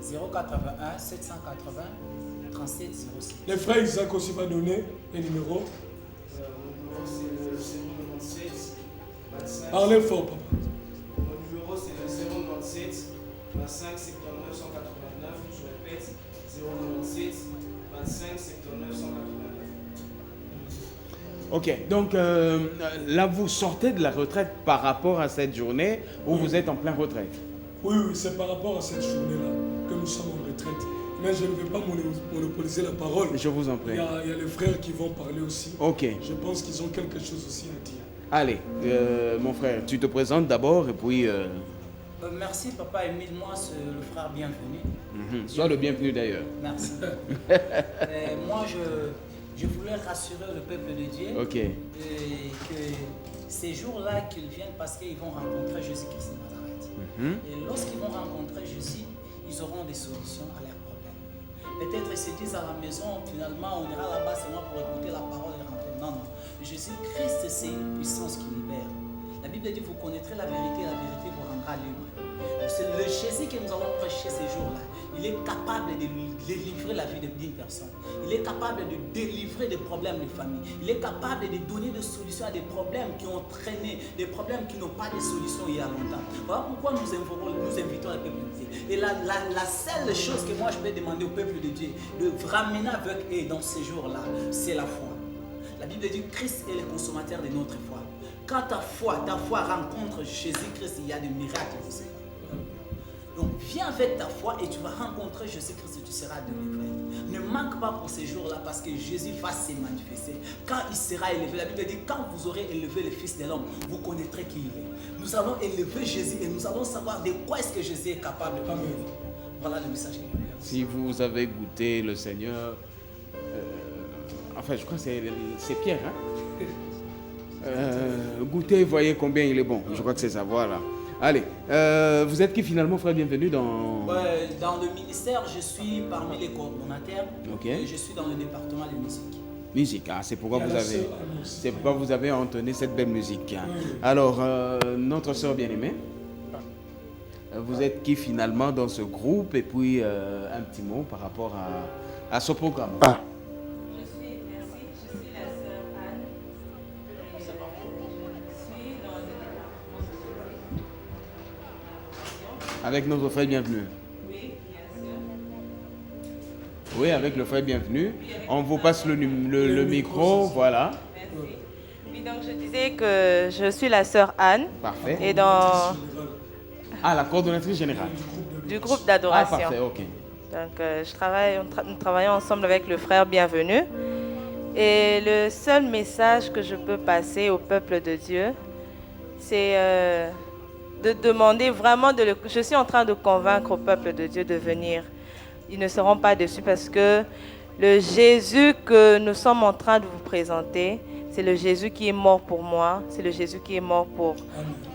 081 780 37 07. Les frères Isaac aussi va donner les numéros. Mon numéro c'est le 097 25. Parlez fort, papa. Mon numéro c'est le 097 25 79 189. Je répète, 097 25 79 189. Ok, donc là vous sortez de la retraite par rapport à cette journée où vous êtes en pleine retraite. Oui, c'est par rapport à cette journée-là que nous sommes en retraite. Mais je ne vais pas monopoliser la parole. Je vous en prie. Il y a les frères qui vont parler aussi. Ok. Je pense qu'ils ont quelque chose aussi à dire. Allez, mon frère, tu te présentes d'abord et puis... Merci Papa Émile, moi c'est le frère bienvenu. Sois le bienvenu d'ailleurs. Merci. Moi je voulais rassurer le peuple de Dieu que ces jours-là qu'ils viennent parce qu'ils vont rencontrer Jésus-Christ de Nazareth. Et lorsqu'ils vont rencontrer Jésus, ils auront des solutions à leurs problèmes. Peut-être ils se disent à la maison, finalement, on ira là-bas seulement pour écouter la parole et rentrer. Non, non. Jésus-Christ, c'est une puissance qui libère. La Bible dit, vous connaîtrez la vérité vous rendra libre. C'est le Jésus que nous allons prêcher ces jours-là. Il est capable de délivrer la vie d'une personne. Il est capable de délivrer des problèmes de famille. Il est capable de donner des solutions à des problèmes qui ont traîné, des problèmes qui n'ont pas de solution il y a longtemps. Voilà pourquoi nous invitons le peuple de Dieu. Et la seule chose que moi je peux demander au peuple de Dieu de ramener avec eux dans ces jours-là, c'est la foi. La Bible dit que Christ est le consommateur de notre foi. Quand ta foi rencontre Jésus-Christ, il y a des miracles aussi. Donc viens avec ta foi et tu vas rencontrer Jésus-Christ et tu seras délivré. Ne manque pas pour ces jours-là parce que Jésus va se manifester. Quand il sera élevé, la Bible dit quand vous aurez élevé le Fils de l'homme, vous connaîtrez qui il est. Nous allons élever Jésus et nous allons savoir de quoi est-ce que Jésus est capable de faire. Voilà le message qu'il y a. Si vous avez goûté le Seigneur, enfin je crois que c'est Pierre, hein? Goûtez, voyez combien il est bon. Je crois que c'est ça, voilà. Allez, vous êtes qui finalement, frère? Bienvenue dans... Dans le ministère, je suis parmi les coordonnateurs. Ok. Et je suis dans le département de musique. Musique, c'est pourquoi vous avez entonné cette belle musique. Alors, notre sœur bien-aimée, vous êtes qui finalement dans ce groupe? Et puis, un petit mot par rapport à ce programme. Je suis la sœur Anne. Je suis dans le département de Avec notre frère bienvenu. Oui, bien sûr. Oui, avec le frère bienvenu. On vous passe le micro, voilà. Merci. Oui, donc je disais que je suis la sœur Anne. Parfait. Et dans... la coordonnatrice générale. Du groupe d'adoration. Parfait, ok. Donc nous travaillons ensemble avec le frère bienvenu. Et le seul message que je peux passer au peuple de Dieu, c'est de demander vraiment, je suis en train de convaincre au peuple de Dieu de venir. Ils ne seront pas déçus parce que le Jésus que nous sommes en train de vous présenter, c'est le Jésus qui est mort pour moi, c'est le Jésus qui est mort pour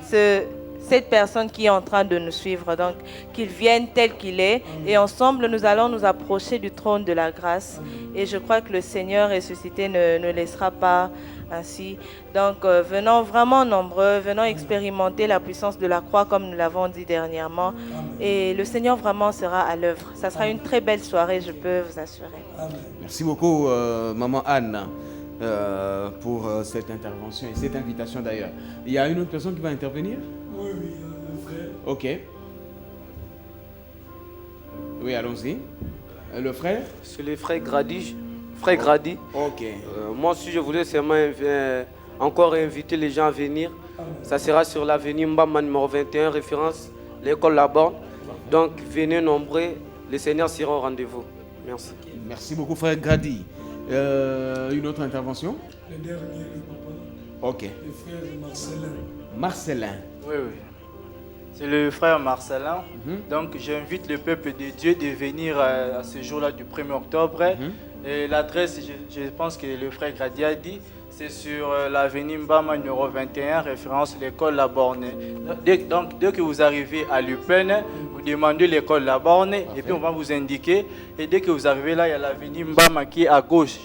cette personne qui est en train de nous suivre. Donc, qu'il vienne tel qu'il est. Et ensemble, nous allons nous approcher du trône de la grâce. Et je crois que le Seigneur ressuscité ne laissera pas ainsi. Donc, venons vraiment nombreux, venons expérimenter la puissance de la croix comme nous l'avons dit dernièrement. Et le Seigneur vraiment sera à l'œuvre. Ça sera une très belle soirée, je peux vous assurer. Merci beaucoup, maman Anne, pour cette intervention et cette invitation d'ailleurs. Il y a une autre personne qui va intervenir? Oui, le frère. Ok. Oui, allons-y. Le frère? C'est le frère Grady. Frère Grady. Ok. Moi aussi, je voulais seulement encore inviter les gens à venir. Ça sera sur l'avenue Mbama numéro 21, référence l'école La Borne. Donc, venez nombreux, les seigneurs seront au rendez-vous. Merci. Merci beaucoup, frère Grady. Une autre intervention? Le dernier, le papa. Ok. Le frère Marcelin. Marcelin. Oui. C'est le frère Marcelin. Donc, j'invite le peuple de Dieu de venir à ce jour-là du 1er octobre. Et l'adresse, je pense que le frère Grady a dit, c'est sur l'avenue Mbama numéro 21, référence l'école La Borne. Donc, dès que vous arrivez à Lupin, vous demandez l'école La Borne et puis on va vous indiquer. Et dès que vous arrivez là, il y a l'avenue Mbama qui est à gauche,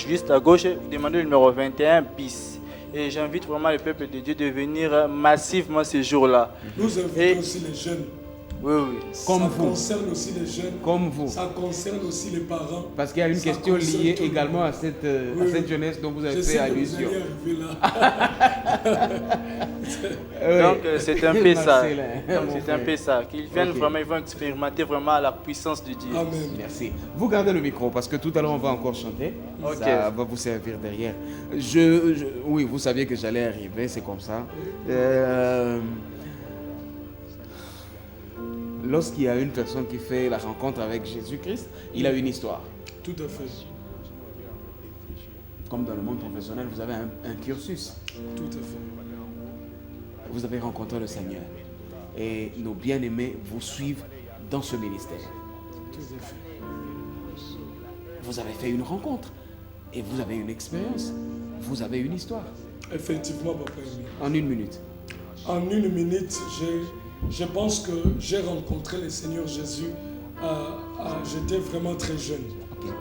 juste à gauche, vous demandez le numéro 21 bis. Et j'invite vraiment le peuple de Dieu de venir massivement ces jours-là. Nous invitons aussi les jeunes. Oui. Comme ça vous. concerne aussi les jeunes. Comme vous. Ça concerne aussi les parents. Parce qu'il y a une question liée également à cette jeunesse dont vous avez fait allusion. Donc c'est un peu ça. C'est un peu ça. Qu'ils viennent vraiment, ils vont expérimenter vraiment la puissance de Dieu. Amen. Merci. Vous gardez le micro parce que tout à l'heure on va encore chanter. Ça va vous servir derrière. Oui, vous saviez que j'allais arriver, c'est comme ça. Lorsqu'il y a une personne qui fait la rencontre avec Jésus-Christ, il a une histoire. Tout à fait. Comme dans le monde professionnel, vous avez un cursus. Tout à fait. Vous avez rencontré le Seigneur. Et nos bien-aimés vous suivent dans ce ministère. Tout à fait. Vous avez fait une rencontre. Et vous avez une expérience. Vous avez une histoire. Effectivement, papa. En une minute. En une minute, je pense que j'ai rencontré le Seigneur Jésus j'étais vraiment très jeune. Ok.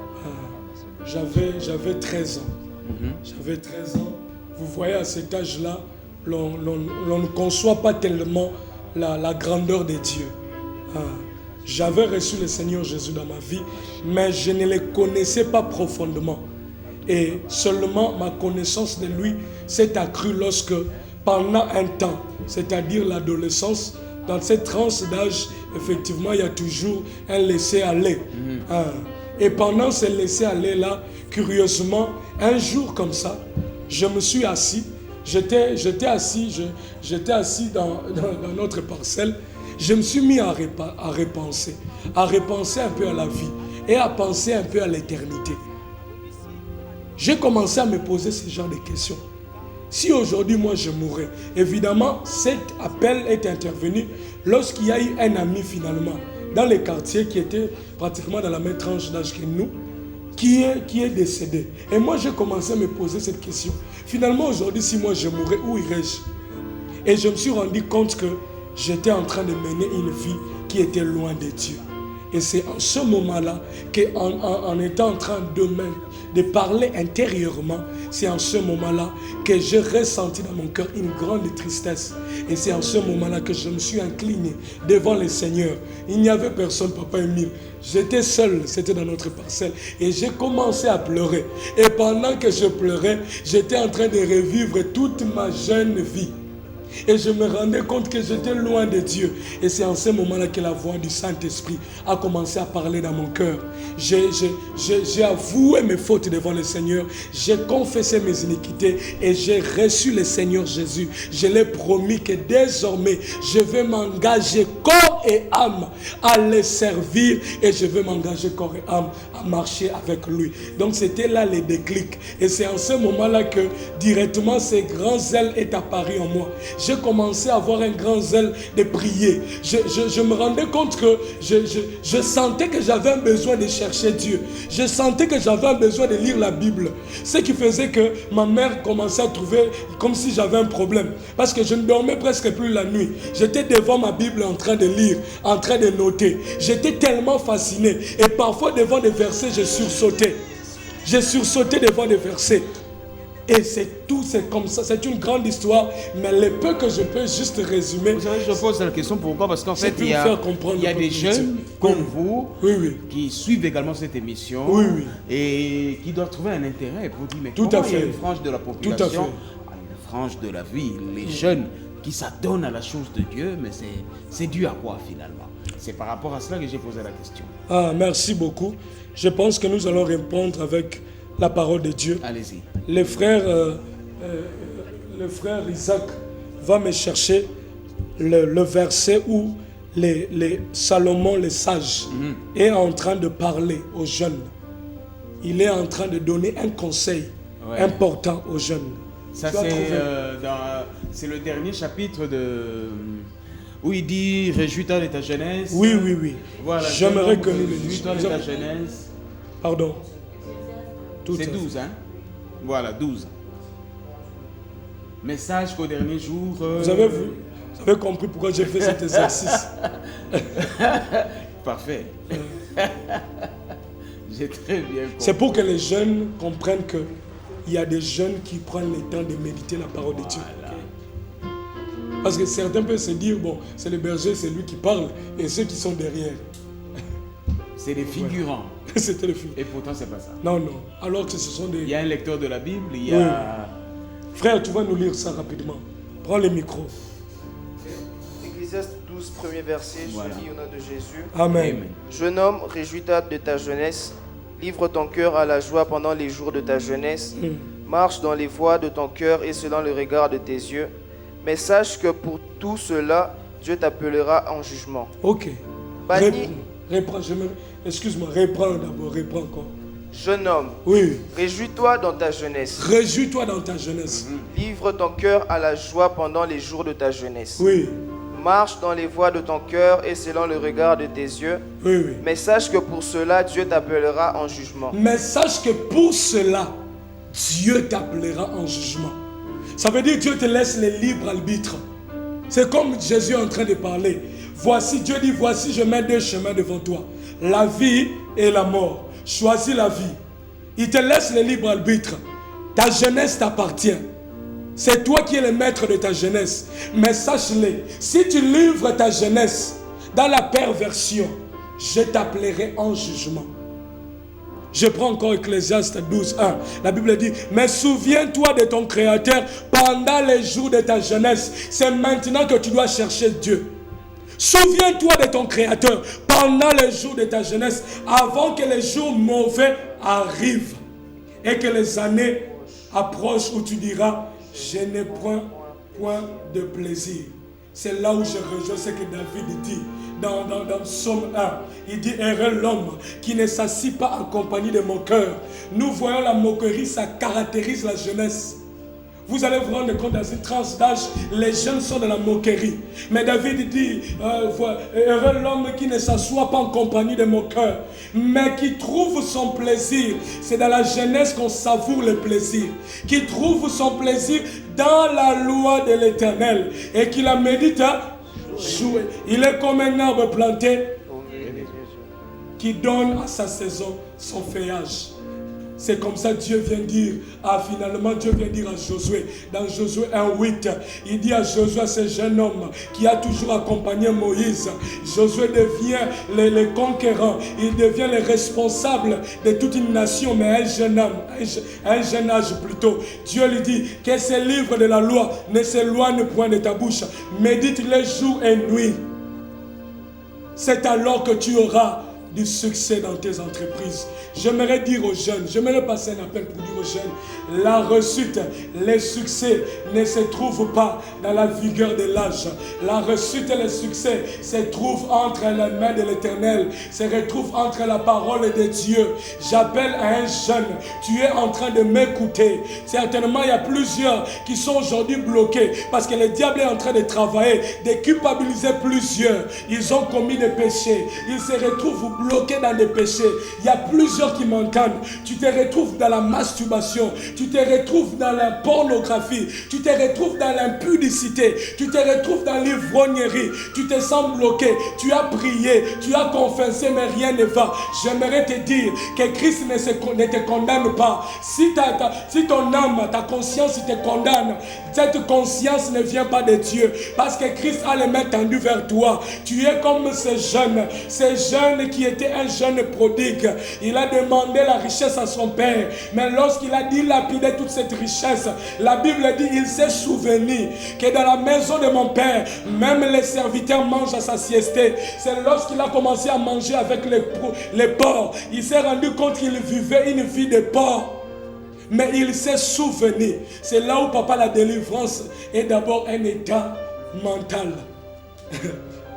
J'avais 13 ans. J'avais 13 ans. Vous voyez, à cet âge-là, l'on ne conçoit pas tellement la grandeur de Dieu. J'avais reçu le Seigneur Jésus dans ma vie, mais je ne le connaissais pas profondément. Et seulement ma connaissance de lui s'est accrue lorsque, pendant un temps, c'est-à-dire l'adolescence, dans cette tranche d'âge, effectivement, il y a toujours un laisser-aller. Et pendant ce laisser-aller-là, curieusement, un jour comme ça, je me suis assis. J'étais assis dans notre parcelle. Je me suis mis à repenser un peu à la vie et à penser un peu à l'éternité. J'ai commencé à me poser ce genre de questions. Si aujourd'hui, moi, je mourrais, évidemment, cet appel est intervenu lorsqu'il y a eu un ami, finalement, dans les quartiers qui était pratiquement dans la même tranche d'âge que nous, qui est décédé. Et moi, j'ai commencé à me poser cette question. Finalement, aujourd'hui, si moi, je mourrais, où irais-je? Et je me suis rendu compte que j'étais en train de mener une vie qui était loin de Dieu. Et c'est en ce moment-là qu'en étant en train de parler intérieurement, c'est en ce moment-là que j'ai ressenti dans mon cœur une grande tristesse. Et c'est en ce moment-là que je me suis incliné devant le Seigneur. Il n'y avait personne, Papa Émile. J'étais seul, c'était dans notre parcelle. Et j'ai commencé à pleurer. Et pendant que je pleurais, j'étais en train de revivre toute ma jeune vie. Et je me rendais compte que j'étais loin de Dieu. Et c'est en ce moment-là que la voix du Saint-Esprit a commencé à parler dans mon cœur. J'ai avoué mes fautes devant le Seigneur. J'ai confessé mes iniquités et j'ai reçu le Seigneur Jésus. Je l'ai promis que désormais, je vais m'engager corps et âme à le servir. Et je vais m'engager corps et âme à marcher avec lui. Donc c'était là le déclic. Et c'est en ce moment-là que directement, ce grand zèle est apparu en moi. J'ai commencé à avoir un grand zèle de prier. Je me rendais compte que je sentais que j'avais un besoin de chercher Dieu. Je sentais que j'avais un besoin de lire la Bible. Ce qui faisait que ma mère commençait à trouver comme si j'avais un problème. Parce que je ne dormais presque plus la nuit. J'étais devant ma Bible en train de lire, en train de noter. J'étais tellement fasciné. Et parfois devant des versets, je sursautais. J'ai sursauté devant des versets. Et c'est tout, c'est comme ça, c'est une grande histoire, mais le peu que je peux juste résumer. Vous savez, je pose la question pourquoi? Parce qu'en fait, il y a des jeunes comme vous qui suivent également cette émission et qui doivent trouver un intérêt pour dire, mais tout comment à fait. il y a une frange de la population, une frange de la vie, les jeunes qui s'adonnent à la chose de Dieu, mais c'est dû à quoi finalement? C'est par rapport à cela que j'ai posé la question. Ah, merci beaucoup. Je pense que nous allons répondre avec la parole de Dieu. Allez-y. Le frère Isaac va me chercher le verset où les Salomon, le sage, est en train de parler aux jeunes. Il est en train de donner un conseil important aux jeunes. Ça, c'est le dernier chapitre où il dit « Réjouis-toi de ta jeunesse ». Oui. Voilà, j'aimerais que nous le Réjouis-toi de ta jeunesse. Pardon. C'est 12, hein? Voilà, 12. Message qu'au dernier jour... Vous avez vu? Vous avez compris pourquoi j'ai fait cet exercice? Parfait. J'ai très bien compris. C'est pour que les jeunes comprennent qu'il y a des jeunes qui prennent le temps de méditer la parole de Dieu. Voilà. Parce que certains peuvent se dire, bon, c'est le berger, c'est lui qui parle, et ceux qui sont derrière. C'est des figurants. C'était le film. Et pourtant, c'est pas ça. Non. Alors que ce sont des... Il y a un lecteur de la Bible, il y a... Frère, tu vas nous lire ça rapidement. Prends le micro. Ecclésiaste 12, premier verset, je lis au nom de Jésus. Amen. Jeune homme, réjouis-toi de ta jeunesse. Livre ton cœur à la joie pendant les jours de ta jeunesse. Marche dans les voies de ton cœur et selon le regard de tes yeux. Mais sache que pour tout cela, Dieu t'appellera en jugement. Ok. Banni... Excuse-moi, reprends d'abord, reprends encore. Jeune homme, réjouis-toi dans ta jeunesse. Réjouis-toi dans ta jeunesse. Livre ton cœur à la joie pendant les jours de ta jeunesse. Oui. Marche dans les voies de ton cœur et selon le regard de tes yeux. Oui. Mais sache que pour cela, Dieu t'appellera en jugement. Mais sache que pour cela, Dieu t'appellera en jugement. Ça veut dire que Dieu te laisse le libre arbitre. C'est comme Jésus est en train de parler. Voici, Dieu dit, voici, je mets deux chemins devant toi. la vie et la mort. Choisis la vie. Il te laisse le libre arbitre. Ta jeunesse t'appartient. C'est toi qui es le maître de ta jeunesse. Mais sache-le, si tu livres ta jeunesse dans la perversion, je t'appellerai en jugement. Je prends encore Ecclésiaste 12:1. La Bible dit, mais souviens-toi de ton Créateur pendant les jours de ta jeunesse. C'est maintenant que tu dois chercher Dieu. Souviens-toi de ton Créateur pendant les jours de ta jeunesse, avant que les jours mauvais arrivent et que les années approchent où tu diras, je n'ai point de plaisir. C'est là où je rejoins ce que David dit dans Psaume 1. Il dit, heureux l'homme qui ne s'assit pas en compagnie de moqueurs. Nous voyons la moquerie, ça caractérise la jeunesse. Vous allez vous rendre compte, dans une tranche d'âge, les jeunes sont de la moquerie. Mais David dit, heureux l'homme qui ne s'assoit pas en compagnie de moqueurs, mais qui trouve son plaisir. C'est dans la jeunesse qu'on savoure le plaisir. Qui trouve son plaisir dans la loi de l'Éternel et qui la médite à jouer. Il est comme un arbre planté qui donne à sa saison son feuillage. C'est comme ça Dieu vient dire, finalement Dieu vient dire à Josué, dans Josué 1:8, il dit à Josué, ce jeune homme qui a toujours accompagné Moïse, Josué devient le conquérant, il devient le responsable de toute une nation, mais un jeune homme, un jeune âge plutôt. Dieu lui dit que ces livres de la loi ne s'éloignent point de ta bouche, médite-les jour et nuit. C'est alors que tu auras du succès dans tes entreprises. J'aimerais dire aux jeunes, j'aimerais passer un appel pour dire aux jeunes, la réussite, les succès ne se trouvent pas dans la vigueur de l'âge. La réussite et le succès se trouvent entre les mains de l'Éternel, se retrouvent entre la parole de Dieu. J'appelle à un jeune, tu es en train de m'écouter. Certainement, il y a plusieurs qui sont aujourd'hui bloqués parce que le diable est en train de travailler, de culpabiliser plusieurs. Ils ont commis des péchés, ils se retrouvent bloqués dans des péchés. Il y a plusieurs qui m'entendent. Tu te retrouves dans la masturbation, tu te retrouves dans la pornographie, tu te retrouves dans l'impudicité, tu te retrouves dans l'ivrognerie, tu te sens bloqué, tu as prié, tu as confessé, mais rien ne va. J'aimerais te dire que Christ ne te condamne pas. Si ton âme, ta conscience te condamne, cette conscience ne vient pas de Dieu, parce que Christ a les mains tendues vers toi. Tu es comme ce jeune qui était un jeune prodigue. Il a demandé la richesse à son père, mais lorsqu'il a dilapidé toute cette richesse, la Bible dit, il s'est souvenu que dans la maison de mon père, même les serviteurs mangent à sa sieste. C'est lorsqu'il a commencé à manger avec les porcs, il s'est rendu compte qu'il vivait une vie de porc. Mais il s'est souvenu. C'est là où, papa, la délivrance est d'abord un état mental.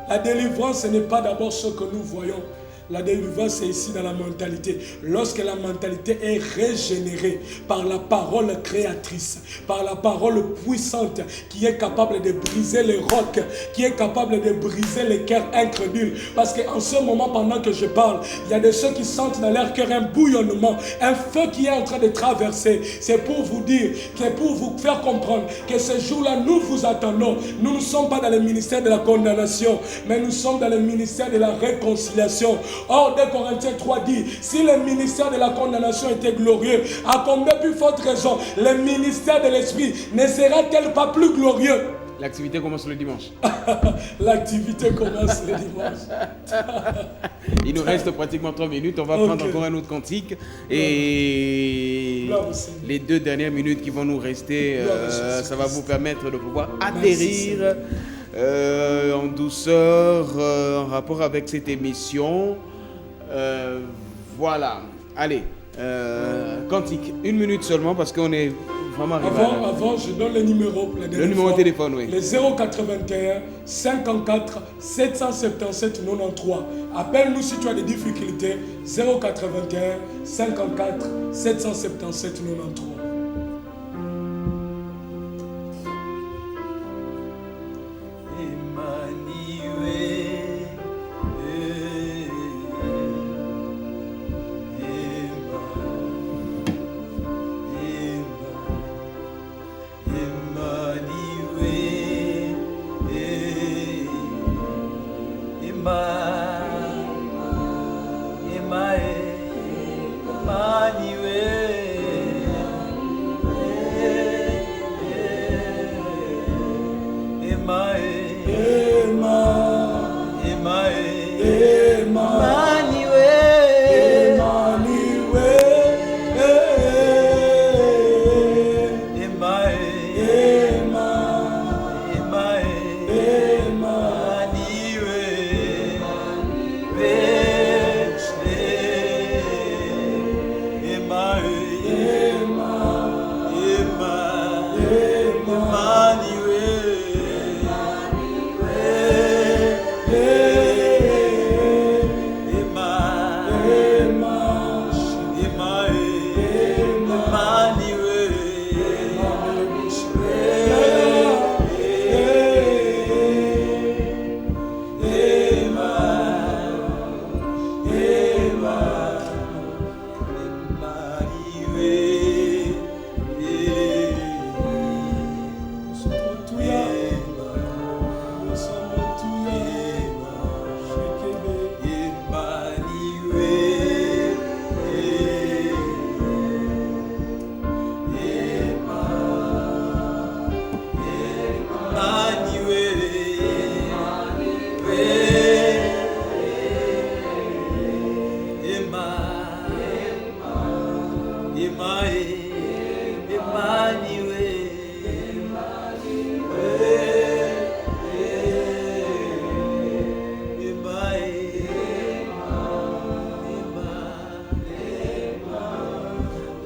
La délivrance, ce n'est pas d'abord ce que nous voyons. La délivrance, c'est ici dans la mentalité. Lorsque la mentalité est régénérée par la parole créatrice, par la parole puissante qui est capable de briser les rocs, qui est capable de briser les cœurs incrédules. Parce qu'en ce moment, pendant que je parle, il y a des ceux qui sentent dans leur cœur un bouillonnement, un feu qui est en train de traverser. C'est pour vous dire, c'est pour vous faire comprendre que ce jour-là, nous vous attendons. Nous ne sommes pas dans le ministère de la condamnation, mais nous sommes dans le ministère de la réconciliation. Or, 2 Corinthiens 3 dit, si le ministère de la condamnation était glorieux, à combien plus forte raison le ministère de l'esprit ne sera-t-il pas plus glorieux? L'activité commence le dimanche. L'activité commence le dimanche. Il nous reste pratiquement 3 minutes. On va prendre encore un autre cantique. Et les 2 dernières minutes qui vont nous rester, ça va vous permettre de pouvoir atterrir en douceur en rapport avec cette émission. Voilà. Allez, cantique. 1 minute seulement parce qu'on est vraiment arrivé. Avant, je donne le numéro. Le numéro de téléphone, oui. Le 081 54 777 93. Appelle-nous si tu as des difficultés. 081 54 777 93.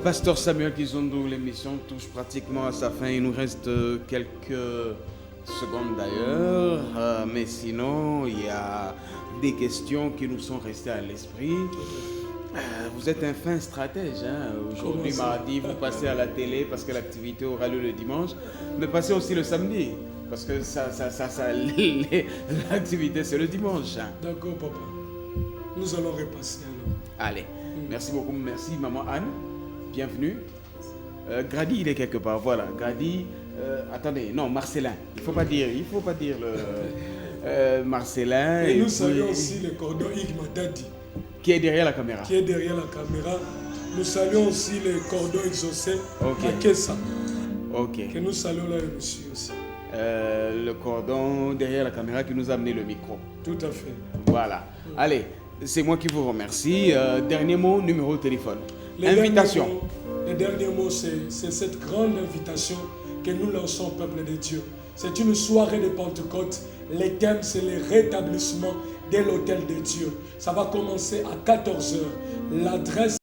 Pasteur Samuel Kizondo, l'émission touche pratiquement à sa fin. Il nous reste quelques secondes d'ailleurs. Mais sinon, il y a des questions qui nous sont restées à l'esprit. Vous êtes un fin stratège. Aujourd'hui, mardi, vous passez à la télé parce que l'activité aura lieu le dimanche. Mais passez aussi le samedi. Parce que l'activité, c'est le dimanche. D'accord, papa. Nous allons repasser alors. Allez. Merci beaucoup. Merci, maman Anne. Bienvenue. Grady, il est quelque part. Voilà. Grady, attendez, non, Marcelin. Il ne faut pas dire le Marcelin. Et nous saluons aussi le cordon Igma Dadi. Qui est derrière la caméra. Qui est derrière la caméra. Nous saluons aussi le cordon exaucé à Kessa. Ok. Que nous saluons là aussi. Le cordon derrière la caméra qui nous a amené le micro. Tout à fait. Voilà. Allez, c'est moi qui vous remercie. Dernier mot, numéro de téléphone. Invitation. Le dernier mot, c'est cette grande invitation que nous lançons au peuple de Dieu. C'est une soirée de Pentecôte. Le thème, c'est le rétablissement de l'autel de Dieu. Ça va commencer à 14h. L'adresse